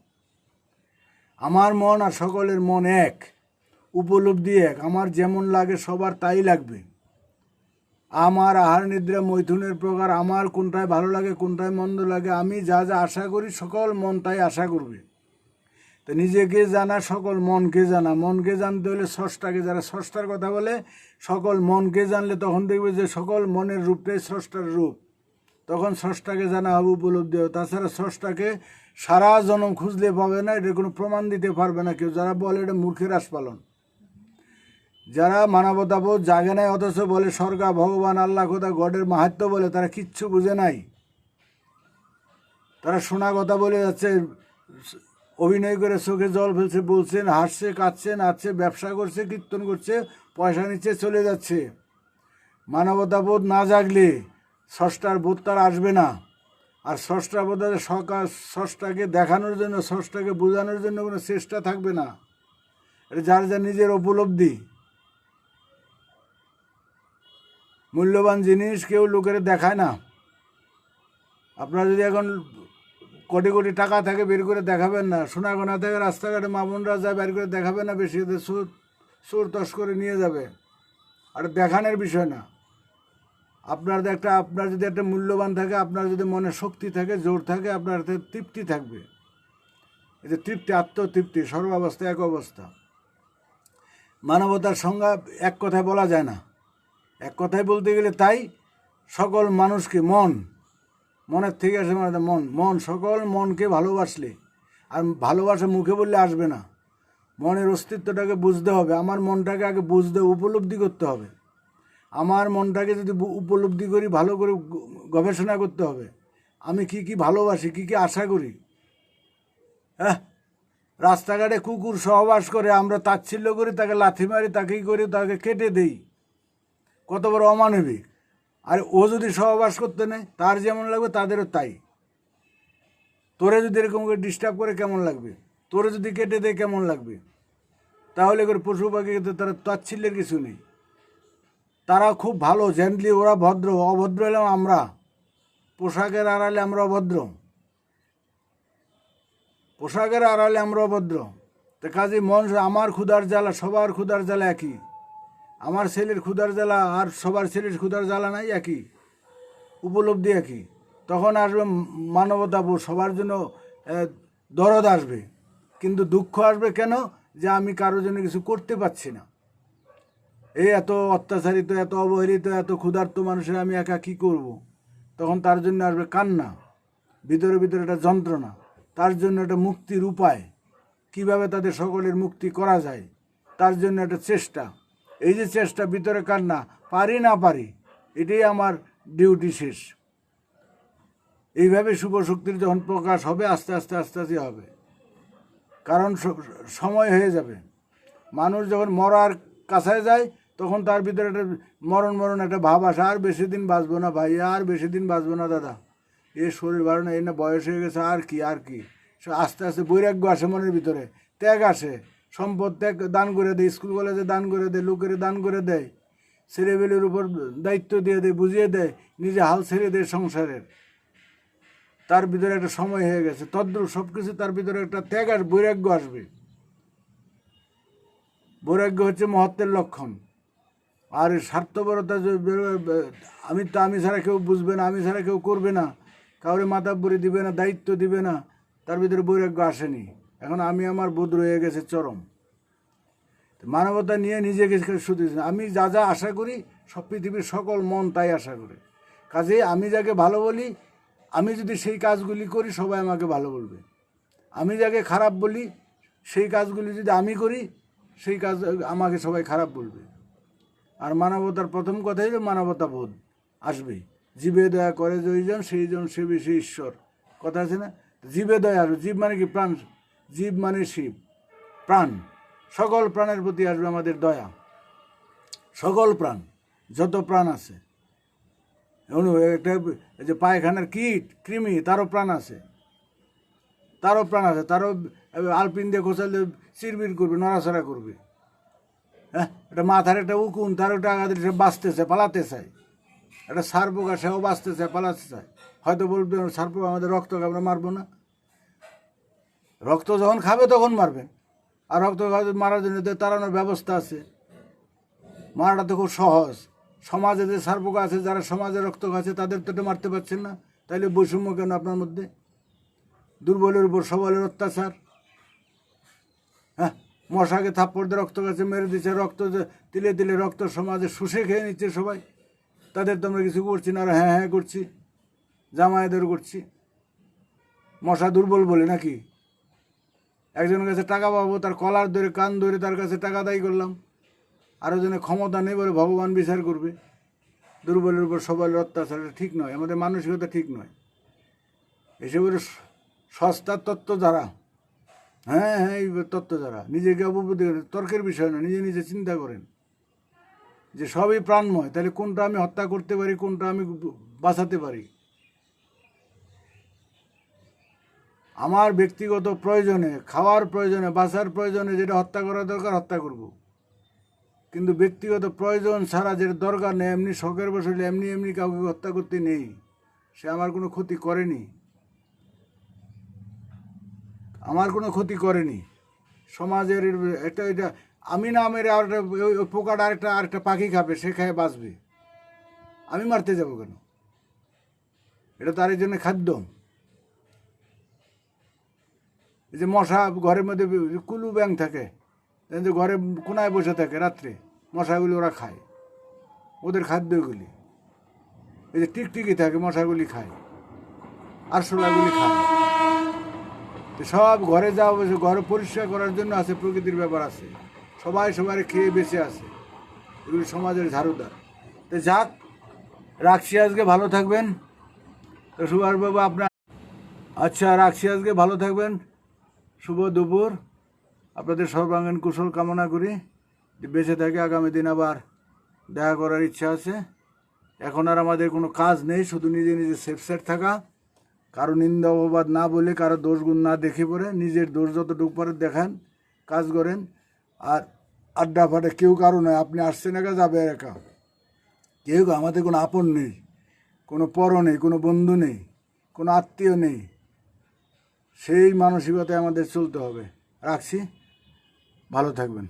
আমার মন আর সকলের মন এক, উপলব্ধি এক, আমার যেমন লাগে সবার তাই লাগবে। আমার আহার নিদ্রা মৈথুনের প্রকার, আমার কোনটায় ভালো লাগে কোনটায় মন্দ লাগে, আমি যা যা আশা করি সকল মন তাই আশা করবে। তো নিজেকে জানা, সকল মনকে জানা। মনকে জানতে হলে স্রষ্টাকে, যারা স্রষ্টার কথা বলে, সকল মনকে জানলে তখন দেখবে যে সকল মনের রূপটাই স্রষ্টার রূপ, তখন স্রষ্টাকে জানা হবে, উপলব্ধি হবে। তাছাড়া স্রষ্টাকে সারা জনম খুঁজলে পাবে না, এটা কোনো প্রমাণ দিতে পারবে না কেউ। যারা বলে এটা মূর্খের আস্পালন। যারা মানবতাবোধ জাগে নাই অথচ বলে স্বর্গা, ভগবান, আল্লাহ, খোদা, গডের মাহাত্ম্য বলে, তারা কিচ্ছু বুঝে নাই। তারা শোনা কথা বলে যাচ্ছে, অভিনয় করে চোখে জল ফেলছে, বলছেন, হাসছে, কাঁদছে, নাচছে, ব্যবসা করছে, কীর্তন করছে, পয়সা নিচ্ছে, চলে যাচ্ছে। মানবতাবোধ না জাগলে স্রষ্টার বোধ তার আসবে না। আর স্রষ্টার বোধ স্রষ্টাকে দেখানোর জন্য, স্রষ্টাকে বোঝানোর জন্য কোনো চেষ্টা থাকবে না। এটা যার যার নিজের উপলব্ধি। মূল্যবান জিনিস কেউ লোকের দেখায় না। আপনার যদি এখন কোটি কোটি টাকা থাকে, বের করে দেখাবেন না। সোনা গোনা থেকে রাস্তাঘাটে মামুনরা যায়, বের করে দেখাবেন না, বেশি চোর তস করে নিয়ে যাবে। আর দেখানোর বিষয় না। আপনার যদি একটা মূল্যবান থাকে, আপনার যদি মনে শক্তি থাকে, জোর থাকে, আপনার তৃপ্তি থাকবে। এই যে তৃপ্তি, আত্মতৃপ্তি, সর্বাবস্থা এক অবস্থা। মানবতার সংজ্ঞা এক কথায় বলা যায় না। এক কথায় বলতে গেলে তাই, সকল মানুষকে, মনের থেকে আসে মানে মন সকল মনকে ভালোবাসলে, আর ভালোবাসা মুখে বললে আসবে না। মনের অস্তিত্বটাকে বুঝতে হবে, আমার মনটাকে আগে বুঝতে, উপলব্ধি করতে হবে। আমার মনটাকে যদি উপলব্ধি করি, ভালো করে গবেষণা করতে হবে। আমি কি কি ভালোবাসি, কি কি আশা করি। হ্যাঁ, রাস্তাঘাটে কুকুর সহবাস করে, আমরা তাচ্ছিল্য করি, তাকে লাথি মারি, তাকেই করি, তাকে কেটে দেই। কত বড় অমানবিক। আর ও যদি সহবাস করতে নেয়, তার যেমন লাগবে তাদেরও তাই। তোরে যদি এরকম করে ডিস্টার্ব করে কেমন লাগবে, তোরে যদি কেটে দেয় কেমন লাগবে। তাহলে করে পশু পাখিকে তো তারা তাচ্ছিল্যের কিছু নেই। তারা খুব ভালো, জেন্টলি, ওরা ভদ্র। অভদ্র হলাম আমরা, পোশাকের আড়ালে আমরা অভদ্র, পোশাকের আড়ালে আমরা অভদ্র। তো কাজে মন, আমার ক্ষুধার জ্বালা, সবার ক্ষুধার জ্বালা একই। আমার ছেলের ক্ষুধার জ্বালা আর সবার ছেলের ক্ষুধার জ্বালা নাই একই, উপলব্ধি একই। তখন আসবে মানবতাবোধ, সবার জন্য দরদ আসবে। কিন্তু দুঃখ আসবে কেন? যে আমি কারোর জন্য কিছু করতে পারছি না। এই এত অত্যাচারিত, এত অবহেলিত, এত ক্ষুধার্ত মানুষের আমি একা কী করব। তখন তার জন্য আসবে কান্না, ভিতরে ভিতরে একটা যন্ত্রণা। তার জন্য একটা মুক্তির উপায়, কিভাবে তাদের সকলের মুক্তি করা যায়, তার জন্য একটা চেষ্টা। এই যে চেষ্টা, ভিতরে কান্না, পারি না পারি, এটাই আমার ডিউটি শেষ। এইভাবে শুভ শক্তির যখন প্রকাশ হবে, আস্তে আস্তে আস্তে আস্তে হবে। কারণ সময় হয়ে যাবে। মানুষ যখন মরার কাছায় যায়, তখন তার ভিতরে একটা মরণ মরণ একটা ভাব আসে। আর বেশি দিন বাঁচবো না ভাই, আর বেশি দিন বাঁচবো না দাদা, এ শরীর ভালো না, এ না বয়স হয়ে গেছে, আর কি আর কি। আস্তে আস্তে বৈরাগ্য আসে মনের ভিতরে, ত্যাগ আসে। সম্পদ ত্যাগ, দান করে দেয়, স্কুল কলেজে দান করে দেয়, লোকের দান করে দেয়, ছেলেবেলের উপর দায়িত্ব দিয়ে দেয়, বুঝিয়ে দেয়, নিজে হাল ছেড়ে দেয় সংসারের। তার ভিতরে একটা সময় হয়ে গেছে, তদ্রুপ সব কিছু তার ভিতরে একটা ত্যাগ আর বৈরাগ্য আসবে। বৈরাগ্য হচ্ছে মহত্বের লক্ষণ। আর স্বার্থপরতা, আমি ছাড়া কেউ বুঝবে না, আমি ছাড়া কেউ করবে না, কাউরে মাতাব্বরি দিবে না, দায়িত্ব দিবে না, তার ভিতরে বৈরাগ্য আসেনি। এখন আমি আমার বোধ রয়ে গেছে চরম। মানবতা নিয়ে নিজেকে শুধু আমি যা যা আশা করি, সব পৃথিবীর সকল মন তাই আশা করে। কাজেই আমি যাকে ভালো বলি, আমি যদি সেই কাজগুলি করি, সবাই আমাকে ভালো বলবে। আমি যাকে খারাপ বলি, সেই কাজগুলি যদি আমি করি, সেই কাজ আমাকে সবাই খারাপ বলবে। আর মানবতার প্রথম কথাই হলো মানবতা বোধ আসবে। জীবে দয়া করে যেইজন, সেইজন সে বেশি ঈশ্বর, কথা আছে না? জীবে দয়া আসবে। জীব মানে কি? প্রাণ। জীব মানে শিব, প্রাণ। সকল প্রাণের প্রতি আসবে আমাদের দয়া। সকল প্রাণ, যত প্রাণ আছে। একটা যে পায়খানার কীট, কৃমি, তারও প্রাণ আছে, তারও প্রাণ আছে। তারও আলপিন দিয়ে খোঁচালে চিরবির করবে, নড়াচড়া করবে। হ্যাঁ, একটা মাথার একটা উকুন, তার ওটা আঘাত, সে বাঁচতে চায়, পালাতে চায়। একটা সার পোকা, সেও বাঁচতে চায়, পালাতে চায়। হয়তো বলবে সার পোকা আমাদের রক্ত, আমরা মারবো না। রক্ত যখন খাবে তখন মারবেন। আর রক্ত মারার জন্য তাড়ানোর ব্যবস্থা আছে। মারাটা তো খুব সহজ। সমাজে যে সার পোকা আছে, যারা সমাজে রক্ত খাচ্ছে, তাদের তো এটা মারতে পারছেন না। তাইলে বৈষম্য কেন আপনার মধ্যে? দুর্বলের উপর সবলের অত্যাচার। হ্যাঁ, মশাকে থাপ্পড় দিয়ে রক্ত গাছে মেরে দিচ্ছে, রক্ত তিলে তিলে রক্ত সমাজে শুষে খেয়ে নিচ্ছে সবাই। তাদের তো আমরা কিছু করছি না, আর হ্যাঁ হ্যাঁ করছি, জামায়াতের করছি। মশা দুর্বল বলে নাকি? একজনের কাছে টাকা পাবো, তার কলার ধরে কান ধরে তার কাছে টাকা দায়ী করলাম। আরও জনে ক্ষমতা নেই বলে ভগবান বিচার করবে। দুর্বলের উপর সবলের অত্যাচার ঠিক নয়, আমাদের মানসিকতা ঠিক নয়। এসব সস্তার তত্ত্ব যারা, হ্যাঁ হ্যাঁ, এই তত্ত্ব যারা নিজেকে অববুদ্ধি করেন, তর্কের বিষয় না, নিজে নিজে চিন্তা করেন যে সবই প্রাণময়। তাহলে কোনটা আমি হত্যা করতে পারি, কোনটা আমি বাঁচাতে পারি। আমার ব্যক্তিগত প্রয়োজনে, খাওয়ার প্রয়োজনে, বাঁচার প্রয়োজনে যেটা হত্যা করা দরকার হত্যা করব। কিন্তু ব্যক্তিগত প্রয়োজন ছাড়া যেটা দরকার নেই, এমনি শখের বসলে এমনি এমনি কাউকে হত্যা করতে নেই। সে আমার কোনো ক্ষতি করেনি, আমার কোনো ক্ষতি করেনি। সমাজের এটা এটা আমি না মেরে আর ওই পোকাটা আরেকটা পাখি খাবে, সে খায় বাঁচবে, আমি মারতে যাব কেন? এটা তার জন্য খাদ্য। এই যে মশা ঘরের মধ্যে কুলু ব্যাং থাকে, ঘরে কোনায় বসে থাকে, রাত্রে মশাগুলি ওরা খায়, ওদের খাদ্যগুলি। এই যে টিকটিকি থাকে, মশাগুলি খায়, আরশোলাগুলি খায়। তো সব ঘরে যাওয়া বসে, ঘরে পরিষ্কার করার জন্য আছে, প্রকৃতির ব্যাপার আছে, সবাই সবাই খেয়ে বেঁচে আছে। এগুলি সমাজের ঝাড়ুদার। তো যাক, রাখছি আজকে, ভালো থাকবেন। তো তো সুভাষবাবু আপনার, আচ্ছা রাখছি আজকে, ভালো থাকবেন, শুভ দুপুর, আপনাদের সর্বাঙ্গীন কুশল কামনা করি, যে বেঁচে থাকে আগামী দিন আবার দেখা করার ইচ্ছা আছে। এখন আর আমাদের কোনো কাজ নেই, শুধু নিজে নিজে সেফ সেট থাকা, কারো নিন্দা অপবাদ না বলে, কারো দোষ গুণ না দেখে পড়ে, নিজের দোষ যতটুকু পরে দেখান, কাজ করেন। আর আড্ডা ফাটে কেউ কারো নয়, আপনি আসছেন একা, যাবে একা, কেউ আমাদের কোনো আপন নেই, কোনো পর নেই, কোনো বন্ধু নেই, কোনো আত্মীয় নেই। সেই মানসিকতায় আমাদের চলতে হবে। রাখছি, ভালো থাকবেন।